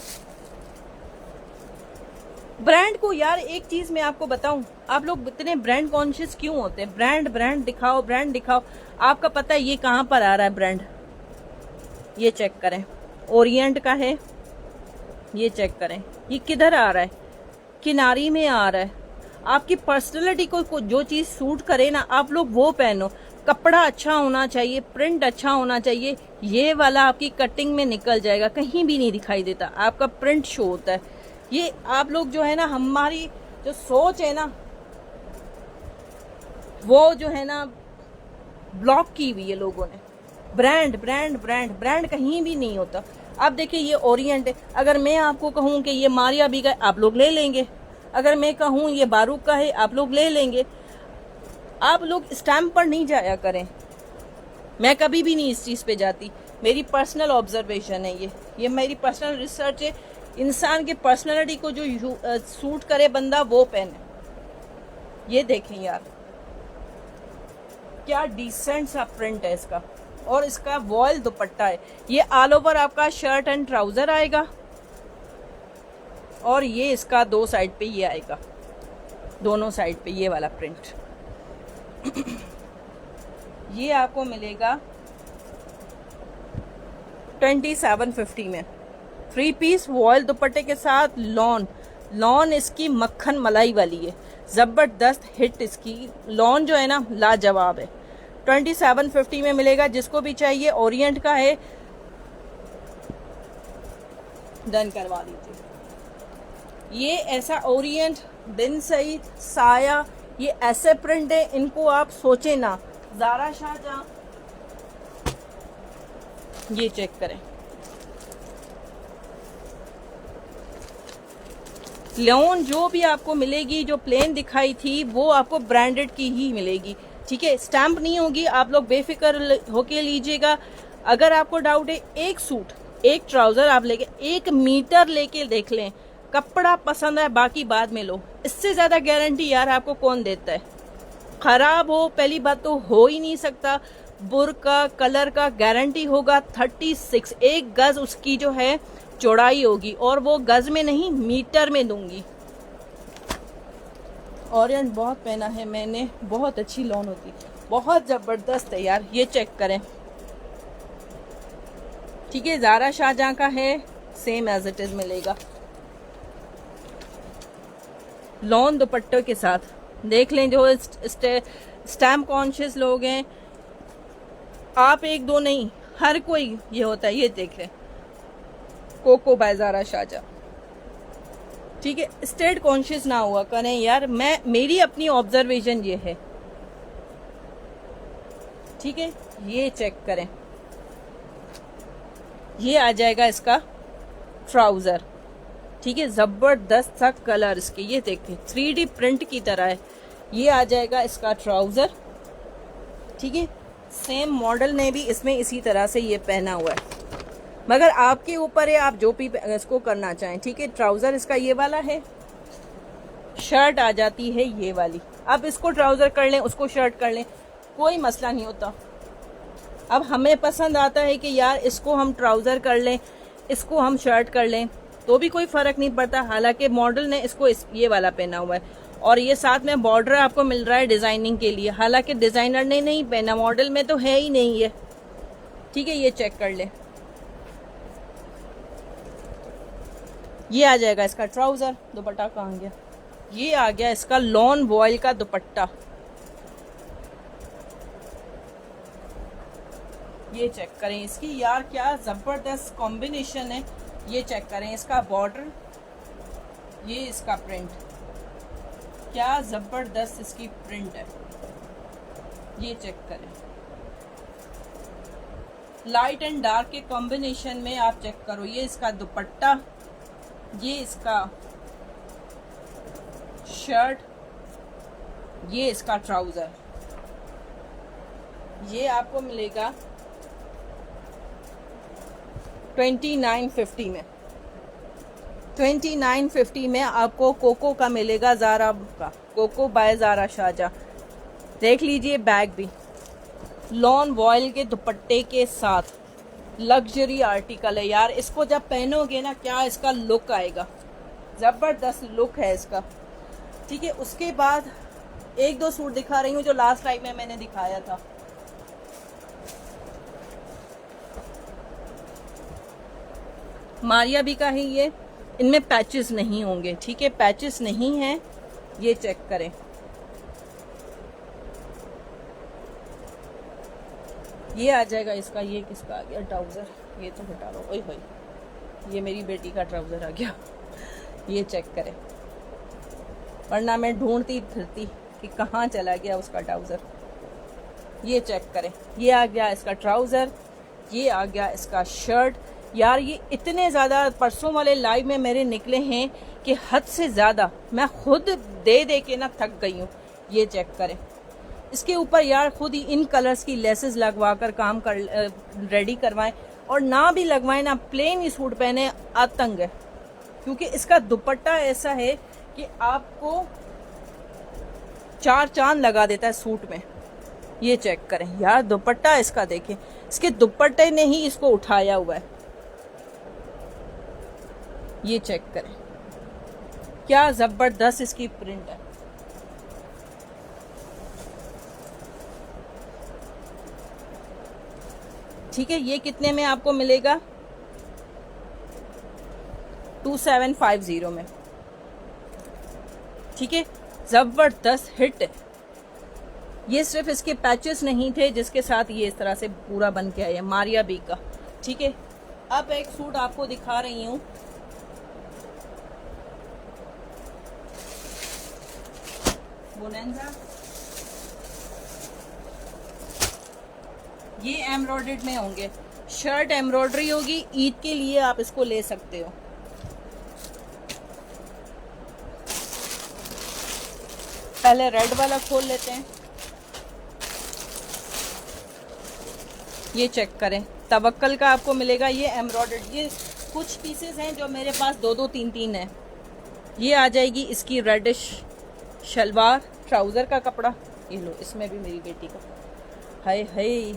ब्रांड को यार एक चीज़ मैं आपको बताऊं, आप लोग इतने ब्रांड कॉन्शियस क्यों होते हैं, ब्रांड ब्रांड दिखाओ ब्रांड दिखाओ। आपका पता है ये कहाँ पर आ रहा है ब्रांड, ये चेक करें, ओरिएंट का है, ये चेक करें, ये किधर आ रहा है, किनारी में आ रहा है। आपकी पर्सनैलिटी को जो चीज़ सूट करे ना, आप लोग वो पहनो। कपड़ा अच्छा होना चाहिए, प्रिंट अच्छा होना चाहिए। ये वाला आपकी कटिंग में निकल जाएगा, कहीं भी नहीं दिखाई देता, आपका प्रिंट शो होता है। ये आप लोग जो है ना, हमारी जो सोच है ना, वो जो है ना ब्लॉक की हुई है लोगों ने। ब्रांड ब्रांड ब्रांड ब्रांड कहीं भी नहीं होता। अब देखिए ये ओरिएंट है, अगर मैं आपको कहूँ कि ये मारिया भी का है, आप लोग ले लेंगे। अगर मैं कहूँ ये बारूक का है, आप लोग ले लेंगे। आप लोग स्टैम्प पर नहीं जाया करें, मैं कभी भी नहीं इस चीज़ पे जाती, मेरी पर्सनल ऑब्जर्वेशन है ये मेरी पर्सनल रिसर्च है। इंसान की पर्सनैलिटी को जो सूट करे बंदा वो पहने। ये देखें यार क्या डिसेंट सा प्रिंट है इसका, और इसका वॉयल दुपट्टा है। ये ऑल ओवर आपका शर्ट एंड ट्राउजर आएगा, और ये इसका 2 साइड पे ये आएगा, दोनों साइड पे ये वाला प्रिंट। ये आपको मिलेगा 2750 में, 3 पीस वॉयल दुपट्टे के साथ। लॉन इसकी मक्खन मलाई वाली है, जबरदस्त हिट इसकी लॉन जो है ना, लाजवाब है। 2750 में मिलेगा, जिसको भी चाहिए। ओरिएंट का है, डन करवा लीजिए। ये ऐसा ओरिएंट, बिन सईद, साया, ये ऐसे प्रिंट है, इनको आप सोचे ना। ज़ारा शाहजहां, ये चेक करें, लॉन जो भी आपको मिलेगी, जो प्लेन दिखाई थी वो आपको ब्रांडेड की ही मिलेगी, ठीक है। स्टैम्प नहीं होगी, आप लोग बेफिक्र होके लीजिएगा। अगर आपको डाउट है, एक सूट एक ट्राउजर आप लेके 1 मीटर लेके देख लें, कपड़ा पसंद है बाकी बाद में लो। इससे ज्यादा गारंटी यार आपको कौन देता है। खराब हो पहली बात तो हो ही नहीं सकता। बुर्का कलर का गारंटी होगा 36, 1 गज उसकी जो है चौड़ाई होगी, और वो गज में नहीं मीटर में दूंगी। ऑरेंज बहुत पहना है मैंने, बहुत अच्छी लॉन होती, बहुत जबरदस्त है यार। ये चेक करें, ठीक है। ज़ारा शाहजहां का है, सेम एज इट इज मिलेगा, लॉन दुपट्टे के साथ। देख लें, जो स्टैम्प कॉन्शियस लोग हैं, आप 1 2 नहीं, हर कोई ये होता है। ये देख लें, कोको बाय ज़ारा शाहजहां। ठीक है, स्टेट कॉन्शियस ना हुआ करें यार, मेरी अपनी ऑब्जर्वेशन ये है। ठीक है, ये चेक करें, ये आ जाएगा इसका ट्राउजर। ठीक है, जबरदस्त सा कलर इसके, ये देखिए 3D प्रिंट की तरह है। ये आ जाएगा इसका ट्राउजर। ठीक है, सेम मॉडल ने भी इसमें इसी तरह से ये पहना हुआ है, मगर आपके ऊपर है आप जो भी इसको करना चाहें। ठीक है, ट्राउजर इसका ये वाला है, शर्ट आ जाती है ये वाली। अब इसको ट्राउजर कर लें, उसको शर्ट कर लें, कोई मसला नहीं होता। अब हमें पसंद आता है कि यार इसको हम ट्राउजर कर लें, इसको हम शर्ट कर लें, तो भी कोई फर्क नहीं पड़ता। हालांकि मॉडल ने इसको ये वाला पहना हुआ है, और ये साथ में बॉर्डर आपको मिल रहा है डिजाइनिंग के लिए। हालांकि डिजाइनर ने नहीं पहना, मॉडल में तो है ही नहीं है। ठीक है, ये चेक कर ले, ये आ जाएगा इसका ट्राउजर। दुपट्टा कहाँ गया? ये आ गया इसका लॉन वॉयल का दुपट्टा। ये चेक करें इसकी, यार क्या जबरदस्त कॉम्बिनेशन है। ये चेक करें इसका बॉर्डर, ये इसका प्रिंट, क्या जबरदस्त इसकी प्रिंट है। ये चेक करें, लाइट एंड डार्क के कॉम्बिनेशन में आप चेक करो। ये इसका दुपट्टा, ये इसका शर्ट, ये इसका ट्राउजर। ये आपको मिलेगा 2950 में। 2950 में आपको कोको का मिलेगा, ज़ारा का, कोको बाय ज़ारा शाहजहां। देख लीजिए बैग भी लॉन वॉयल के दुपट्टे के साथ, लग्जरी आर्टिकल है यार। इसको जब पहनोगे ना, क्या इसका लुक आएगा, ज़बरदस्त लुक है इसका। ठीक है, उसके बाद एक दो सूट दिखा रही हूँ जो लास्ट टाइम में मैंने दिखाया था। मारिया भी का है ये, इनमें पैचेस नहीं होंगे। ठीक है, पैचेस नहीं है। ये चेक करें, ये आ जाएगा इसका। ये किसका आ गया ट्राउजर? ये तो हटा लो, ओए होए, ये मेरी बेटी का ट्राउजर आ गया। ये चेक करें, वरना मैं ढूंढती फिरती कि कहाँ चला गया उसका ट्राउजर। ये चेक करें, ये आ गया इसका ट्राउजर, ये आ गया इसका शर्ट। यार ये इतने ज़्यादा परसों वाले लाइव में मेरे निकले हैं कि हद से ज़्यादा मैं खुद दे दे के ना थक गई हूँ। ये चेक करें, इसके ऊपर यार खुद ही इन कलर्स की लेसेस लगवा कर काम कर रेडी करवाएं, और ना भी लगवाएं ना, प्लेन ही सूट पहने, आतंक है। क्योंकि इसका दुपट्टा ऐसा है कि आपको चार चांद लगा देता है सूट में। ये चेक करें यार, दुपट्टा इसका देखें, इसके दुपट्टे ने ही इसको उठाया हुआ है। ये चेक करें, क्या जबरदस्त इसकी प्रिंट है। ठीक है, ये कितने में आपको मिलेगा? 2750 में। ठीक है, जबरदस्त हिट है। ये सिर्फ इसके पैचेस नहीं थे जिसके साथ ये इस तरह से पूरा बन के आया, मारिया बी का। ठीक है, अब एक सूट आपको दिखा रही हूँ, बोनेंजा। ये एम्ब्रॉयडर्ड में होंगे, शर्ट एम्ब्रॉयडरी होगी। ईद के लिए आप इसको ले सकते हो। पहले रेड वाला खोल लेते हैं। ये चेक करें, तवक्कल का आपको मिलेगा, ये एम्ब्रॉयडर्ड। ये कुछ पीसेस हैं जो मेरे पास दो दो तीन तीन है। ये आ जाएगी इसकी रेडिश शलवार, ट्राउजर का कपड़ा। ये लो, इसमें भी मेरी बेटी का, हाय हाय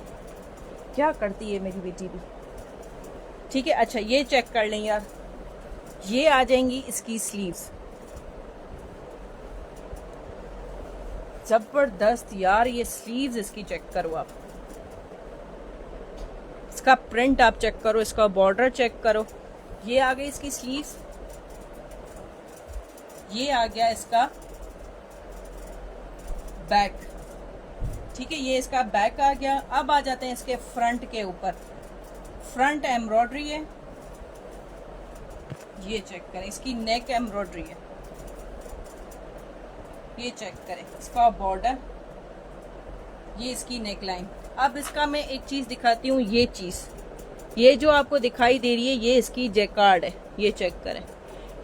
क्या करती है मेरी बेटी भी। ठीक है, अच्छा ये चेक कर लें यार, ये आ जाएंगी इसकी स्लीव्स, जबरदस्त यार। ये स्लीव्स इसकी चेक करो आप, इसका प्रिंट आप चेक करो, इसका बॉर्डर चेक करो। ये आ गई इसकी स्लीव्स, ये आ गया इसका बैक। ठीक है, ये इसका बैक आ गया। अब आ जाते हैं इसके फ्रंट के ऊपर। फ्रंट एम्ब्रॉयडरी है, ये चेक करें, इसकी नेक एम्ब्रॉयडरी है। ये चेक करें, इसका बॉर्डर, ये इसकी नेक लाइन। अब इसका मैं एक चीज दिखाती हूँ, ये चीज, ये जो आपको दिखाई दे रही है, ये इसकी जैकार्ड है। ये चेक करें,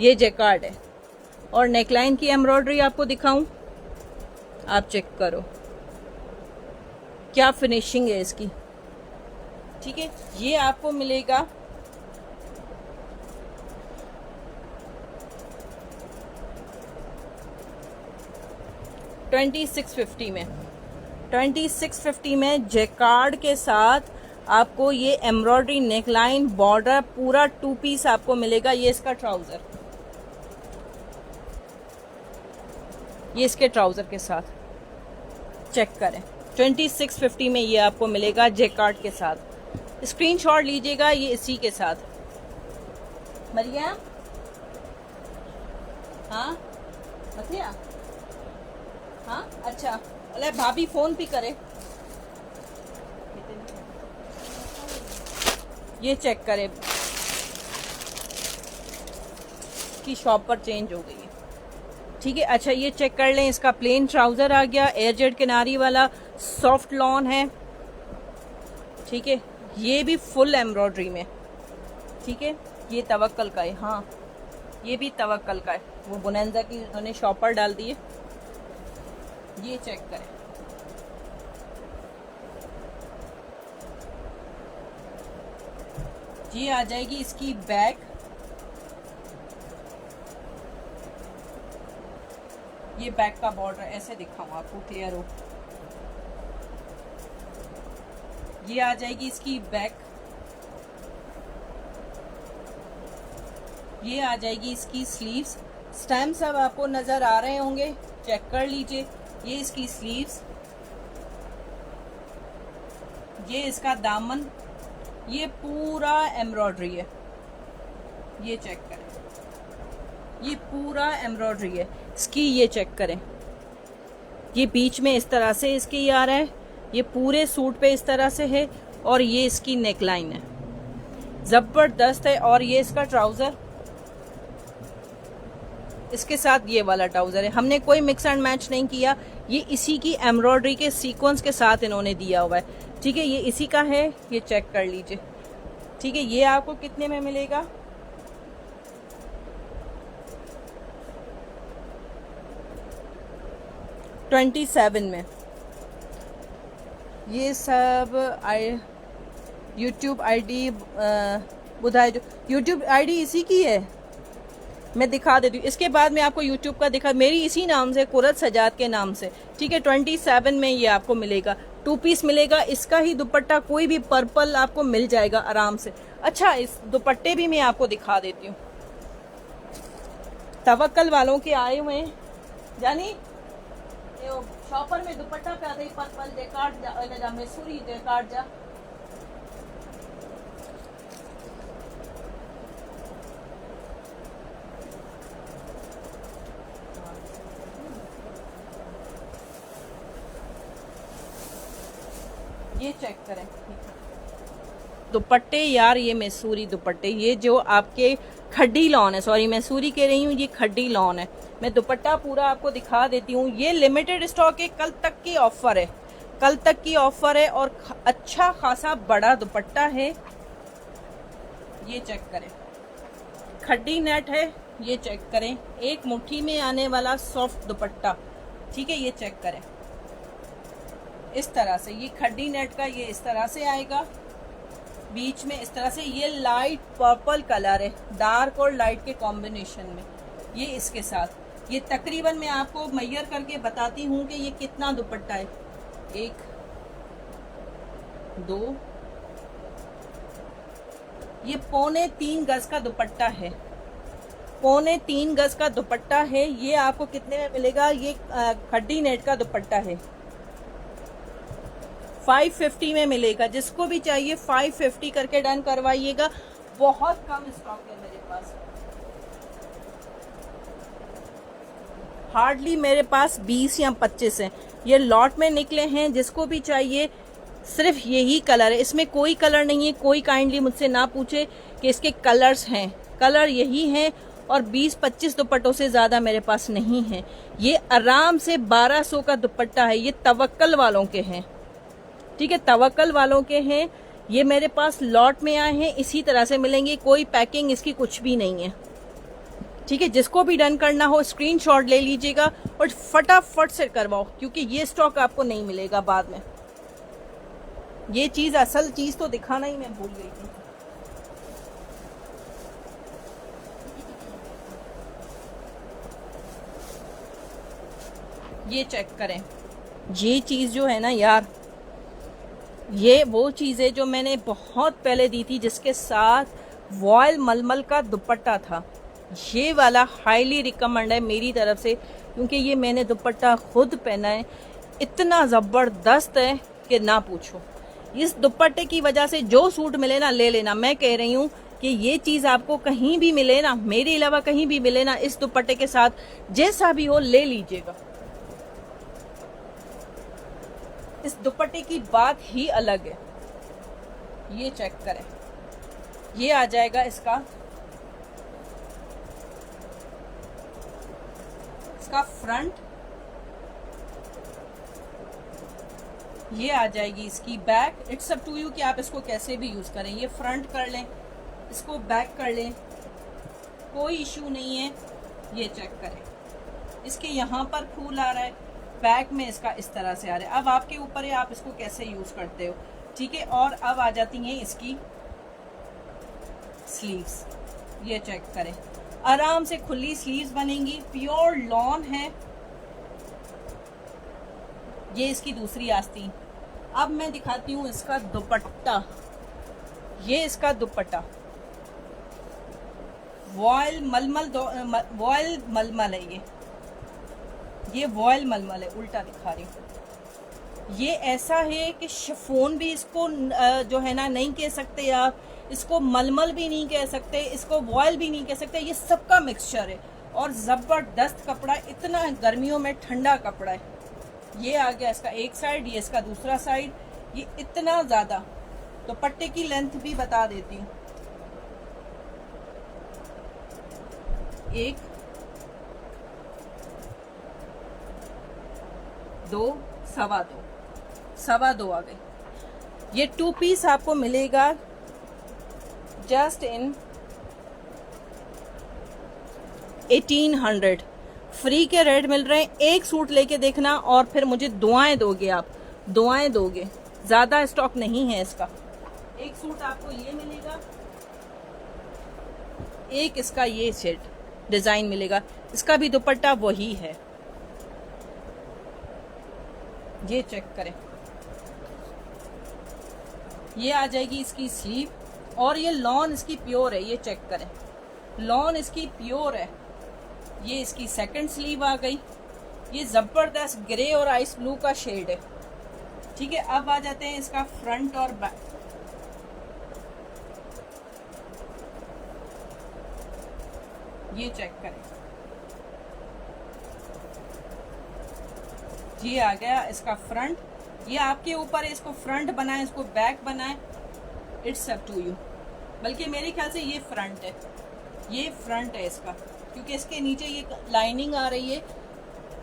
ये जैकार्ड है। और नेकलाइन की एम्ब्रॉयडरी आपको दिखाऊं, आप चेक करो क्या फिनिशिंग है इसकी। ठीक है, ये आपको मिलेगा 2650 में। 2650 में जैकार्ड के साथ आपको ये एम्ब्रॉयडरी नेकलाइन बॉर्डर पूरा 2 पीस आपको मिलेगा। ये इसका ट्राउजर, ये इसके ट्राउजर के साथ चेक करें। 2650 में ये आपको मिलेगा जैकार्ड के साथ। स्क्रीनशॉट लीजिएगा ये इसी के साथ। मरियम, हाँ मथिया, हाँ अच्छा, अरे भाभी फोन भी करे। ये चेक करें, की शॉप पर चेंज हो गई है। ठीक है, अच्छा ये चेक कर लें, इसका प्लेन ट्राउजर आ गया, एयरजेट किनारी वाला सॉफ्ट लॉन है। ठीक है, ये भी फुल एम्ब्रॉयडरी में। ठीक है, ये तवक्कल का है, हाँ ये भी तवक्कल का है, वो बुनैंजा की उन्होंने शॉपर डाल दी है। ये चेक करें, ये आ जाएगी इसकी बैक। ये बैक का बॉर्डर ऐसे दिखाऊं आपको क्लियर हो। ये आ जाएगी इसकी बैक। ये आ जाएगी इसकी स्लीव्स। स्टैम्प्स अब आपको नजर आ रहे होंगे, चेक कर लीजिए। ये इसकी स्लीव्स, ये इसका दामन, ये पूरा एम्ब्रॉयडरी है। ये चेक करें, ये पूरा एम्ब्रॉयडरी है इसकी। ये चेक करें, ये बीच में इस तरह से इसकी ये आ रहा है, ये पूरे सूट पे इस तरह से है। और ये इसकी नेकलाइन है, जबरदस्त है। और ये इसका ट्राउजर, इसके साथ ये वाला ट्राउजर है। हमने कोई मिक्स एंड मैच नहीं किया, ये इसी की एम्ब्रॉयडरी के सीक्वेंस के साथ इन्होंने दिया हुआ है। ठीक है, ये इसी का है, ये चेक कर लीजिए। ठीक है, ये आपको कितने में मिलेगा? $27 में। ये सब यूट्यूब आईडी बुधाए, जो यूट्यूब आईडी इसी की है, मैं दिखा देती हूँ। इसके बाद में आपको यूट्यूब का दिखा, मेरी इसी नाम से, कुरत सजाद के नाम से। ठीक है, 27 में ये आपको मिलेगा, 2 पीस मिलेगा। इसका ही दुपट्टा कोई भी पर्पल आपको मिल जाएगा आराम से। अच्छा, इस दुपट्टे भी मैं आपको दिखा देती हूँ, तवक्कल वालों के आए हुए हैं। जानी शॉपर में दुपट्टा पे आता है पर्पल, जैकार्ड जा मैसूरी जैकार्ड जा। ये चेक करें दुपट्टे यार, ये मैसूरी दुपट्टे, ये जो आपके खड्डी लॉन है, सॉरी मैसूरी कह रही हूँ, ये खड्डी लॉन है। मैं दुपट्टा पूरा आपको दिखा देती हूँ। ये लिमिटेड स्टॉक है, कल तक की ऑफर है, कल तक की ऑफर है। और अच्छा खासा बड़ा दुपट्टा है। ये चेक करें, खड्डी नेट है। ये चेक करें, एक मुट्ठी में आने वाला सॉफ्ट दुपट्टा। ठीक है, ये चेक करें इस तरह से, ये खड्डी नेट का, ये इस तरह से आएगा बीच में इस तरह से। ये लाइट पर्पल कलर है, डार्क और लाइट के कॉम्बिनेशन में। ये इसके साथ, ये तकरीबन मैं आपको मैयर करके बताती हूँ कि ये कितना दुपट्टा है। 1 2, ये 3.25 गज का दुपट्टा है, 3.25 गज का दुपट्टा है। ये आपको कितने में मिलेगा? ये खड्डी नेट का दुपट्टा है, 550 में मिलेगा। जिसको भी चाहिए 550 करके डन करवाइएगा। बहुत कम स्टॉक है मेरे पास, हार्डली मेरे पास 20 या 25 हैं। ये लॉट में निकले हैं, जिसको भी चाहिए सिर्फ यही कलर है, इसमें कोई कलर नहीं है। कोई काइंडली मुझसे ना पूछे कि इसके कलर्स हैं, कलर यही है और 20-25 दुपट्टों से ज़्यादा मेरे पास नहीं है। ये आराम से 1200 का दुपट्टा है। ये तवक्कल वालों के हैं, ठीक है, तवक्कल वालों के हैं। ये मेरे पास लॉट में आए हैं, इसी तरह से मिलेंगे, कोई पैकिंग इसकी कुछ भी नहीं है, ठीक है। जिसको भी डन करना हो स्क्रीनशॉट ले लीजिएगा और फटाफट से करवाओ, क्योंकि ये स्टॉक आपको नहीं मिलेगा बाद में। ये चीज, असल चीज तो दिखाना ही मैं भूल गई थी। ये चेक करें, ये चीज जो है ना यार, ये वो चीज है जो मैंने बहुत पहले दी थी, जिसके साथ वॉयल मलमल का दुपट्टा था। ये वाला हाईली रिकमेंड है मेरी तरफ से, क्योंकि ये मैंने दुपट्टा खुद पहना है, इतना ज़बरदस्त है कि ना पूछो। इस दुपट्टे की वजह से जो सूट मिले ना ले लेना। मैं कह रही हूँ कि ये चीज़ आपको कहीं भी मिले ना, मेरे अलावा कहीं भी मिले ना, इस दुपट्टे के साथ जैसा भी हो ले लीजिएगा। इस दुपट्टे की बात ही अलग है। ये चेक करें, ये आ जाएगा इसका फ्रंट, ये आ जाएगी इसकी back. It's up to you कि आप इसको कैसे भी यूज करें। ये फ्रंट कर लें, इसको बैक कर लें, कोई इशू नहीं है। ये चेक करें, इसके यहाँ पर फूल आ रहा है, बैक में इसका इस तरह से आ रहा है। अब आपके ऊपर है आप इसको कैसे यूज करते हो, ठीक है। और अब आ जाती हैं इसकी स्लीव्स। ये चेक करें, आराम से खुली स्लीव्स बनेंगी, प्योर लॉन है। ये इसकी दूसरी आस्तीन। अब मैं दिखाती हूँ इसका दुपट्टा। ये इसका दुपट्टा वॉयल मलमल, वॉयल मलमल है। ये वॉयल मलमल है, उल्टा दिखा रही हूँ। ये ऐसा है कि शिफॉन भी इसको जो है ना नहीं कह सकते आप, इसको मलमल भी नहीं कह सकते, इसको वॉयल भी नहीं कह सकते। ये सबका मिक्सचर है और ज़बरदस्त कपड़ा, इतना गर्मियों में ठंडा कपड़ा है। ये आ गया इसका एक साइड, ये इसका दूसरा साइड। ये इतना ज़्यादा, तो पट्टे की लेंथ भी बता देती हूँ। 1 2 सवा दो आ गई। ये 2 पीस आपको मिलेगा जस्ट इन 1800। फ्री के रेट मिल रहे हैं। एक सूट लेके देखना और फिर मुझे दुआएं दोगे, आप दुआएं दोगे। ज्यादा स्टॉक नहीं है इसका। एक सूट आपको ये मिलेगा, एक इसका ये सेट डिजाइन मिलेगा, इसका भी दुपट्टा वही है। ये चेक करें, ये आ जाएगी इसकी स्लीव और ये लॉन इसकी प्योर है। ये चेक करें, लॉन इसकी प्योर है। ये इसकी सेकंड स्लीव आ गई। ये जबरदस्त ग्रे और आइस ब्लू का शेड है, ठीक है। अब आ जाते हैं इसका फ्रंट और बैक। ये चेक करें, ये आ गया इसका फ्रंट। ये आपके ऊपर है, इसको फ्रंट बनाए, इसको बैक बनाए, इट्स अप टू यू। बल्कि मेरे ख्याल से ये फ्रंट है, ये फ्रंट है इसका, क्योंकि इसके नीचे ये लाइनिंग आ रही है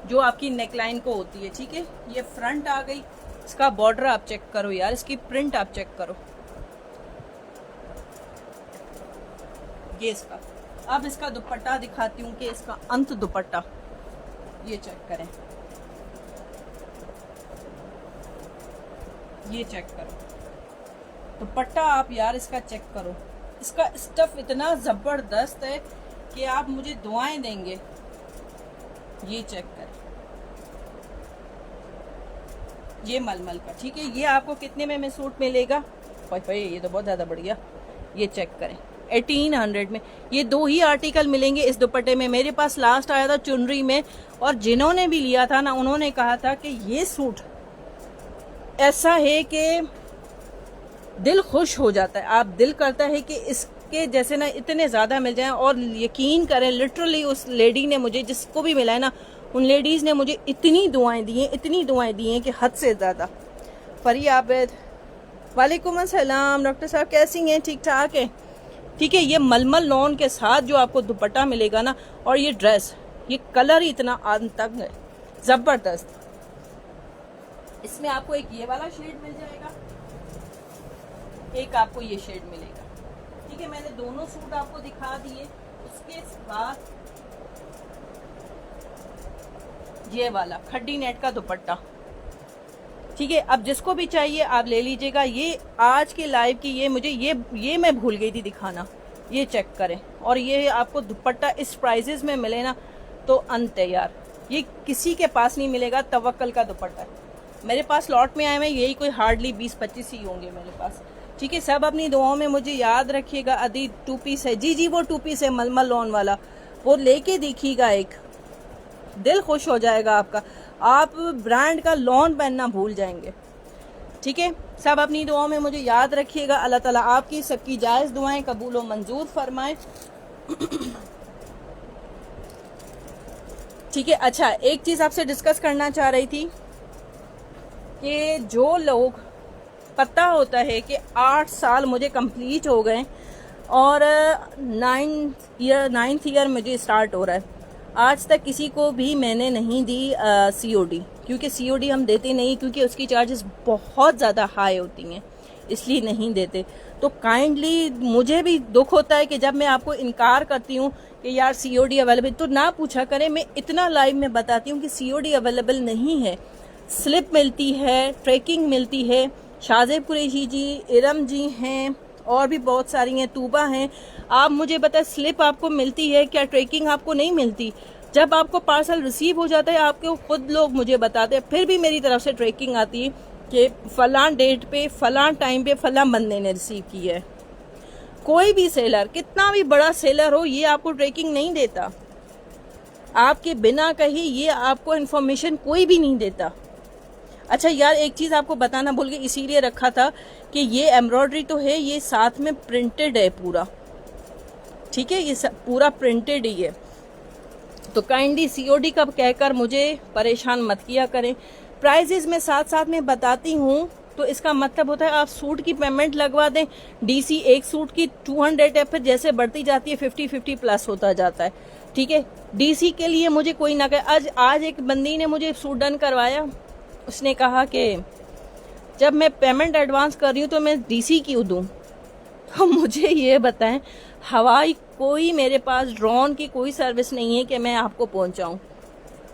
जो आपकी नेक लाइन को होती है, ठीक है। ये फ्रंट आ गई। इसका बॉर्डर आप चेक करो यार, इसकी प्रिंट आप चेक करो। ये इसका, अब इसका दुपट्टा दिखाती हूँ कि इसका अंत दुपट्टा। ये चेक करें, ये चेक करो दुपट्टा, आप यार इसका चेक करो। इसका स्टफ इतना जबरदस्त है कि आप मुझे दुआएं देंगे। ये चेक करें, ये मलमल का, ठीक है। ये आपको कितने में सूट मिलेगा? ये तो बहुत ज्यादा बढ़िया। ये चेक करें, 1800 में। ये 2 ही आर्टिकल मिलेंगे इस दुपट्टे में। मेरे पास लास्ट आया था चुनरी में, और जिन्होंने भी लिया था ना, उन्होंने कहा था कि ये सूट ऐसा है कि दिल खुश हो जाता है। आप दिल करता है कि इसके जैसे ना इतने ज़्यादा मिल जाएं। और यकीन करें, लिटरली उस लेडी ने मुझे, जिसको भी मिला है ना, उन लेडीज़ ने मुझे इतनी दुआएं दी हैं, इतनी दुआएं दी हैं कि हद से ज़्यादा। फरी आबिद, वालेकुम अस्सलाम। डॉक्टर साहब कैसी हैं? ठीक ठाक है। ठीक है, ये मलमल लॉन के साथ जो आपको दुपट्टा मिलेगा ना, और ये ड्रेस, ये कलर ही इतना अंतंग है, जबरदस्त। इसमें आपको एक ये वाला शेड मिल जाएगा, एक आपको ये शेड मिलेगा। ठीक है, मैंने दोनों सूट आपको दिखा दिए। उसके बाद ये वाला खड्डी नेट का दुपट्टा। ठीक है, अब जिसको भी चाहिए आप ले लीजिएगा। ये आज के लाइव की ये मैं भूल गई थी दिखाना, ये चेक करें। और ये आपको दुपट्टा इस प्राइजेस में मिले ना तो अंत है यार, ये किसी के पास नहीं मिलेगा। तवक्कल का दुपट्टा है, मेरे पास लॉट में आए हुए यही कोई हार्डली 20-25 ही होंगे मेरे पास। ठीक है, सब अपनी दुआओं में मुझे याद रखिएगा। अदी 2 पीस है, जी वो 2 पीस है मलमल लॉन वाला, वो लेके देखिएगा, एक दिल खुश हो जाएगा आपका। आप ब्रांड का लॉन पहनना भूल जाएंगे। ठीक है, सब अपनी दुआओं में मुझे याद रखिएगा। अल्लाह ताला आपकी सबकी जायज़ दुआएं कबूल व मंजूर फरमाए। ठीक है, अच्छा एक चीज़ आपसे डिस्कस करना चाह रही थी कि जो लोग, पता होता है कि 8 साल मुझे कंप्लीट हो गए और 9th ईयर मुझे स्टार्ट हो रहा है, आज तक किसी को भी मैंने नहीं दी COD, क्योंकि COD हम देते नहीं, क्योंकि उसकी चार्जेस बहुत ज़्यादा हाई होती हैं, इसलिए नहीं देते। तो काइंडली, मुझे भी दुख होता है कि जब मैं आपको इनकार करती हूँ कि यार COD अवेलेबल, तो ना पूछा करें। मैं इतना लाइव में बताती हूँ कि COD अवेलेबल नहीं है। स्लिप मिलती है, ट्रैकिंग मिलती है। शाज़ेब कुरैशी जी, इरम जी हैं, और भी बहुत सारी हैं, तूबा हैं। आप मुझे बताएं, स्लिप आपको मिलती है क्या, ट्रैकिंग आपको नहीं मिलती? जब आपको पार्सल रिसीव हो जाता है, आपके खुद लोग मुझे बताते हैं, फिर भी मेरी तरफ से ट्रैकिंग आती है कि फलां डेट पे, फलां टाइम पे, फलां बंदे ने रिसीव की है। कोई भी सेलर, कितना भी बड़ा सेलर हो, ये आपको ट्रैकिंग नहीं देता। आपके बिना कही ये आपको इन्फॉर्मेशन कोई भी नहीं देता। अच्छा यार, एक चीज़ आपको बताना भूल गई, इसीलिए रखा था कि ये एम्ब्रॉयडरी तो है, ये साथ में प्रिंटेड है पूरा। ठीक है, ये पूरा प्रिंटेड ही है। तो काइंडली COD का कहकर मुझे परेशान मत किया करें। प्राइजेस में साथ साथ में बताती हूँ, तो इसका मतलब होता है आप सूट की पेमेंट लगवा दें। DC एक सूट की 200 है, फिर जैसे बढ़ती जाती है 50 प्लस होता जाता है। ठीक है, DC के लिए मुझे कोई ना कहे। आज एक बंदी ने मुझे सूट डन करवाया, उसने कहा कि जब मैं पेमेंट एडवांस कर रही हूँ तो मैं DC क्यों दूँ? तो मुझे ये बताएं, हवाई कोई मेरे पास ड्रोन की कोई सर्विस नहीं है कि मैं आपको पहुँचाऊँ।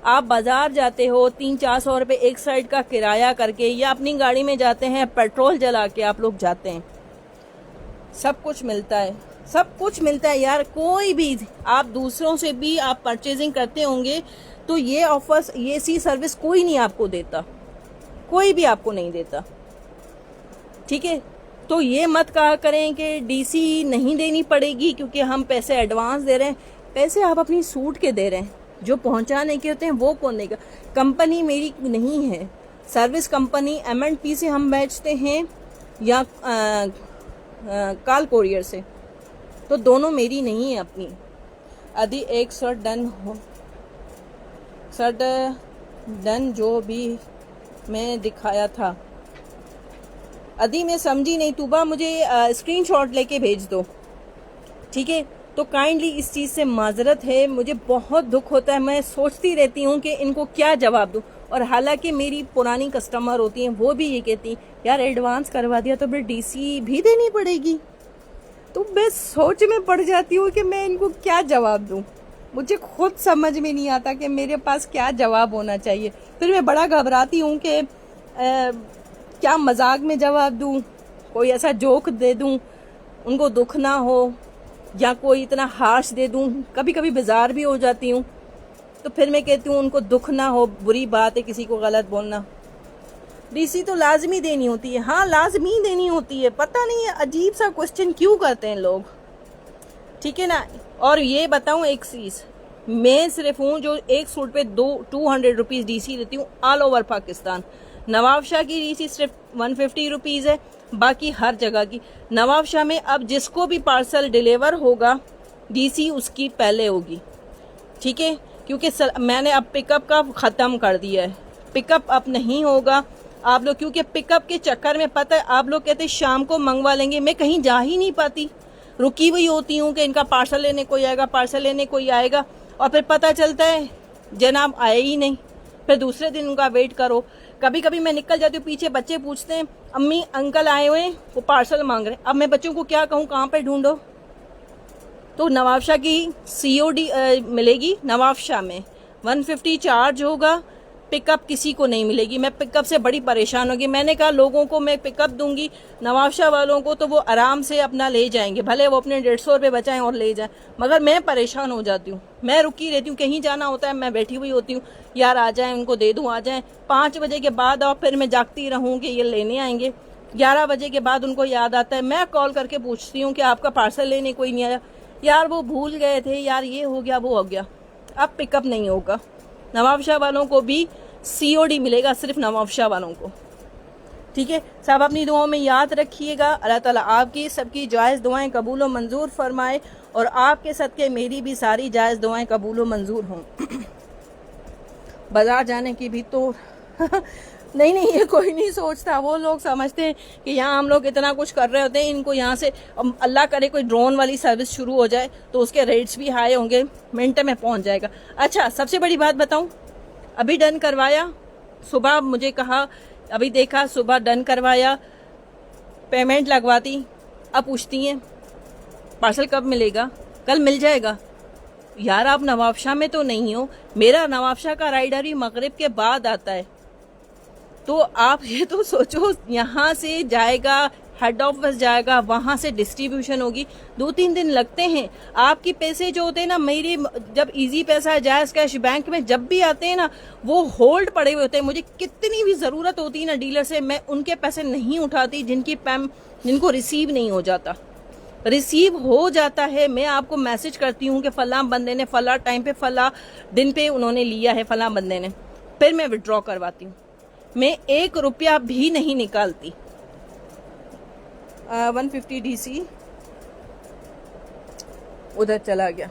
आप बाज़ार जाते हो 300-400 रुपये एक साइड का किराया करके, या अपनी गाड़ी में जाते हैं, पेट्रोल जला के आप लोग जाते हैं, सब कुछ मिलता है, सब कुछ मिलता है यार। कोई भी, आप दूसरों से भी आप परचेजिंग करते होंगे तो ये ऑफर्स, ये सी सर्विस कोई नहीं आपको देता, कोई भी आपको नहीं देता। ठीक है, तो ये मत कहा करें कि DC नहीं देनी पड़ेगी क्योंकि हम पैसे एडवांस दे रहे हैं। पैसे आप अपनी सूट के दे रहे हैं, जो पहुंचाने के होते हैं वो कौन देगा? कंपनी मेरी नहीं है, सर्विस कंपनी M&P से हम बेचते हैं या काल कोरियर से, तो दोनों मेरी नहीं है अपनी। यदि एक शर्ट डन हो, शर्ट डन जो भी मैं दिखाया था, अदी मैं समझी नहीं। तूबा मुझे स्क्रीनशॉट लेके भेज दो। ठीक है, तो काइंडली इस चीज़ से माजरत है, मुझे बहुत दुख होता है। मैं सोचती रहती हूँ कि इनको क्या जवाब दूँ, और हालांकि मेरी पुरानी कस्टमर होती हैं, वो भी ये कहती यार एडवांस करवा दिया तो फिर DC भी देनी पड़ेगी। तो मैं सोच में पड़ जाती हूँ कि मैं इनको क्या जवाब दूँ। मुझे खुद समझ में नहीं आता कि मेरे पास क्या जवाब होना चाहिए। फिर मैं बड़ा घबराती हूँ कि क्या मजाक में जवाब दूँ, कोई ऐसा जोक दे दूँ उनको दुख ना हो, या कोई इतना हार्श दे दूँ। कभी कभी बेजार भी हो जाती हूँ, तो फिर मैं कहती हूँ उनको दुख ना हो, बुरी बात है किसी को गलत बोलना। DC तो लाजमी देनी होती है, हाँ लाजमी देनी होती है। पता नहीं है अजीब सा क्वेश्चन क्यों करते हैं लोग। ठीक है ना, और ये बताऊँ एक चीज़, मैं सिर्फ हूँ जो एक सूट पे 200 रुपीज़ DC देती हूँ ऑल ओवर पाकिस्तान। नवाब शाह की DC सिर्फ 150 रुपीज़ है, बाकी हर जगह की। नवाब शाह में अब जिसको भी पार्सल डिलीवर होगा DC उसकी पहले होगी। ठीक है, क्योंकि मैंने अब पिकअप का ख़त्म कर दिया है, पिकअप अब नहीं होगा आप लोग, क्योंकि पिकअप के चक्कर में पता है आप लोग कहते शाम को मंगवा लेंगे, मैं कहीं जा ही नहीं पाती। रुकी हुई होती हूँ कि इनका पार्सल लेने कोई आएगा, पार्सल लेने कोई आएगा, और फिर पता चलता है जनाब आए ही नहीं। फिर दूसरे दिन उनका वेट करो। कभी कभी मैं निकल जाती हूँ, पीछे बच्चे पूछते हैं अम्मी अंकल आए हुए हैं, वो पार्सल मांग रहे हैं। अब मैं बच्चों को क्या कहूँ, कहाँ पे ढूंढो? तो नवाबशाह की COD मिलेगी नवाबशाह में, 150 चार्ज होगा, पिकअप किसी को नहीं मिलेगी। मैं पिकअप से बड़ी परेशान होगी। मैंने कहा लोगों को मैं पिकअप दूंगी, नवाबशाह वालों को तो वो आराम से अपना ले जाएंगे, भले वो अपने 150 रुपये बचाएं और ले जाएं, मगर मैं परेशान हो जाती हूँ। मैं रुकी रहती हूँ, कहीं जाना होता है मैं बैठी हुई होती हूँ, यार आ जाएं, उनको दे दूँ, आ जाएं। 5 बजे के बाद और फिर मैं जागती रहूँ कि ये लेने आएंगे। 11 बजे के बाद उनको याद आता है, मैं कॉल करके पूछती हूँ कि आपका पार्सल लेने कोई नहीं आया। यार वो भूल गए थे, यार ये हो गया वो हो गया। अब पिकअप नहीं होगा। नवाबशाह वालों को भी COD मिलेगा, सिर्फ नवाबशाह वालों को। ठीक है, सब अपनी दुआओं में याद रखिएगा। अल्लाह ताला आपकी सबकी जायज़ दुआएं कबूल व मंजूर फरमाए, और आपके सदके मेरी भी सारी जायज़ दुआएं कबूल व मंजूर हों। बाजार जाने की भी तो नहीं, ये कोई नहीं सोचता। वो लोग समझते हैं कि यहाँ हम लोग इतना कुछ कर रहे होते हैं, इनको यहाँ से अल्लाह करे कोई ड्रोन वाली सर्विस शुरू हो जाए तो उसके रेट्स भी हाई होंगे, मिनट में पहुँच जाएगा। अच्छा, सबसे बड़ी बात बताऊँ, अभी डन करवाया, सुबह मुझे कहा, अभी देखा, सुबह डन करवाया, पेमेंट लगवाती, अब पूछती हैं पार्सल कब मिलेगा? कल मिल जाएगा। यार आप नवाबशाह में तो नहीं हो, मेरा नवाबशाह का राइडर ही मगरिब के बाद आता है। तो आप ये तो सोचो, यहाँ से जाएगा, हेड ऑफिस जाएगा, वहां से डिस्ट्रीब्यूशन होगी, 2-3 दिन लगते हैं। आपके पैसे जो होते हैं ना, मेरी जब इजी पैसा जायज कैश बैंक में जब भी आते हैं ना, वो होल्ड पड़े हुए होते हैं। मुझे कितनी भी जरूरत होती है ना डीलर से, मैं उनके पैसे नहीं उठाती जिनको रिसीव नहीं हो जाता। रिसीव हो जाता है, मैं आपको मैसेज करती हूँ कि फला बंदे ने फला टाइम पे फला दिन पे उन्होंने लिया है, फला बंदे ने, फिर मैं विड्रॉ करवाती हूँ। मैं 1 रुपया भी नहीं निकालती। 150 DC उधर चला गया,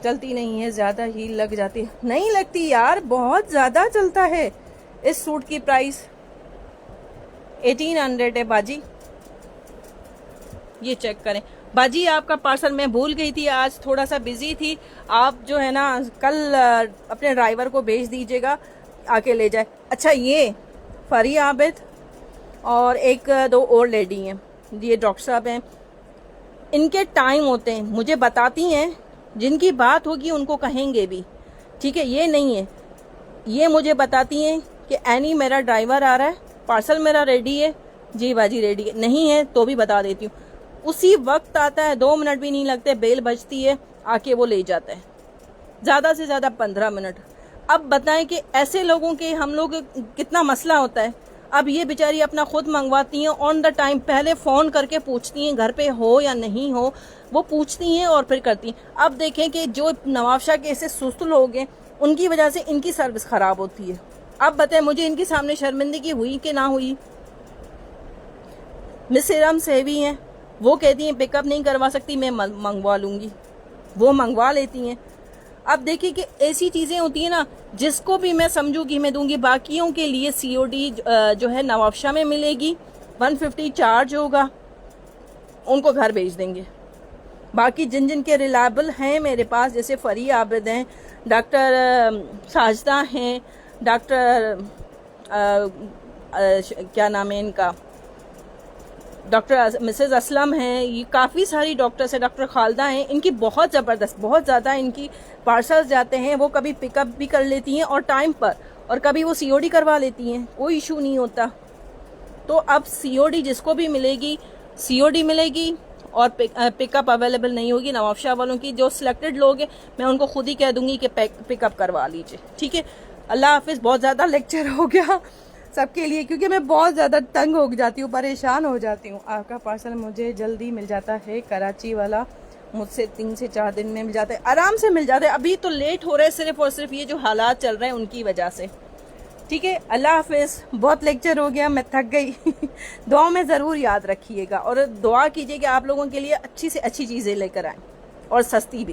चलती नहीं है, ज्यादा ही लग जाती है। नहीं लगती यार, बहुत ज्यादा चलता है। इस सूट की प्राइस 1800 है बाजी, ये चेक करें। बाजी आपका पार्सल मैं भूल गई थी, आज थोड़ा सा बिजी थी। आप जो है ना कल अपने ड्राइवर को भेज दीजिएगा, आके ले जाए। अच्छा, ये फरी आबिद और 1-2 और लेडी हैं, ये डॉक्टर साहब हैं, इनके टाइम होते हैं, मुझे बताती हैं, जिनकी बात होगी उनको कहेंगे भी। ठीक है, ये नहीं है, ये मुझे बताती हैं कि एनी मेरा ड्राइवर आ रहा है, पार्सल मेरा रेडी है। जी बाजी रेडी है, नहीं है तो भी बता देती हूँ। उसी वक्त आता है, 2 मिनट भी नहीं लगते, बेल बजती है, आके वो ले जाता है, ज्यादा से ज्यादा 15 मिनट। अब बताएं कि ऐसे लोगों के हम लोग कितना मसला होता है। अब ये बेचारी अपना खुद मंगवाती हैं ऑन द टाइम, पहले फोन करके पूछती हैं घर पे हो या नहीं हो, वो पूछती हैं और फिर करती हैं। अब देखें कि जो नवाबशाह के ऐसे सुस्त लोग हैं, उनकी वजह से इनकी सर्विस खराब होती है। अब बताएं मुझे इनके सामने शर्मिंदगी हुई कि ना हुई? मिस इरम सेवी हैं, वो कहती हैं पिकअप नहीं करवा सकती, मैं मंगवा लूंगी, वो मंगवा लेती हैं। अब देखिए कि ऐसी चीजें होती है ना, जिसको भी मैं समझूंगी मैं दूंगी। बाकियों के लिए COD जो है नवाबशाह में मिलेगी, 150 चार्ज होगा, उनको घर भेज देंगे। बाकी जिन जिन के रिलायबल हैं मेरे पास, जैसे फरी आबिद हैं, डॉक्टर साजदा हैं, डॉक्टर क्या नाम है इनका, डॉक्टर मिसेज असलम हैं, ये काफ़ी सारी डॉक्टर्स हैं, डॉक्टर खालदा हैं, इनकी बहुत ज़बरदस्त, बहुत ज़्यादा इनकी पार्सल्स जाते हैं। वो कभी पिकअप भी कर लेती हैं और टाइम पर, और कभी वो COD करवा लेती हैं, कोई इशू नहीं होता। तो अब COD जिसको भी मिलेगी, COD मिलेगी, और पिकअप अवेलेबल नहीं होगी नवाबशाह वालों की। जो सिलेक्टेड लोग हैं मैं उनको खुद ही कह दूंगी कि पिकअप करवा लीजिए। ठीक है, अल्लाह हाफिज़। बहुत ज़्यादा लेक्चर हो गया सबके लिए, क्योंकि मैं बहुत ज़्यादा तंग हो जाती हूँ, परेशान हो जाती हूँ। आपका पार्सल मुझे जल्दी मिल जाता है, कराची वाला मुझसे 3 से 4 दिन में मिल जाता है, आराम से मिल जाता है। अभी तो लेट हो रहे हैं सिर्फ और सिर्फ ये जो हालात चल रहे हैं उनकी वजह से। ठीक है, अल्लाह हाफिज़। बहुत लेक्चर हो गया, मैं थक गई। दुआ में ज़रूर याद रखिएगा, और दुआ कीजिए कि आप लोगों के लिए अच्छी से अच्छी चीज़ें लेकर आएँ, और सस्ती भी।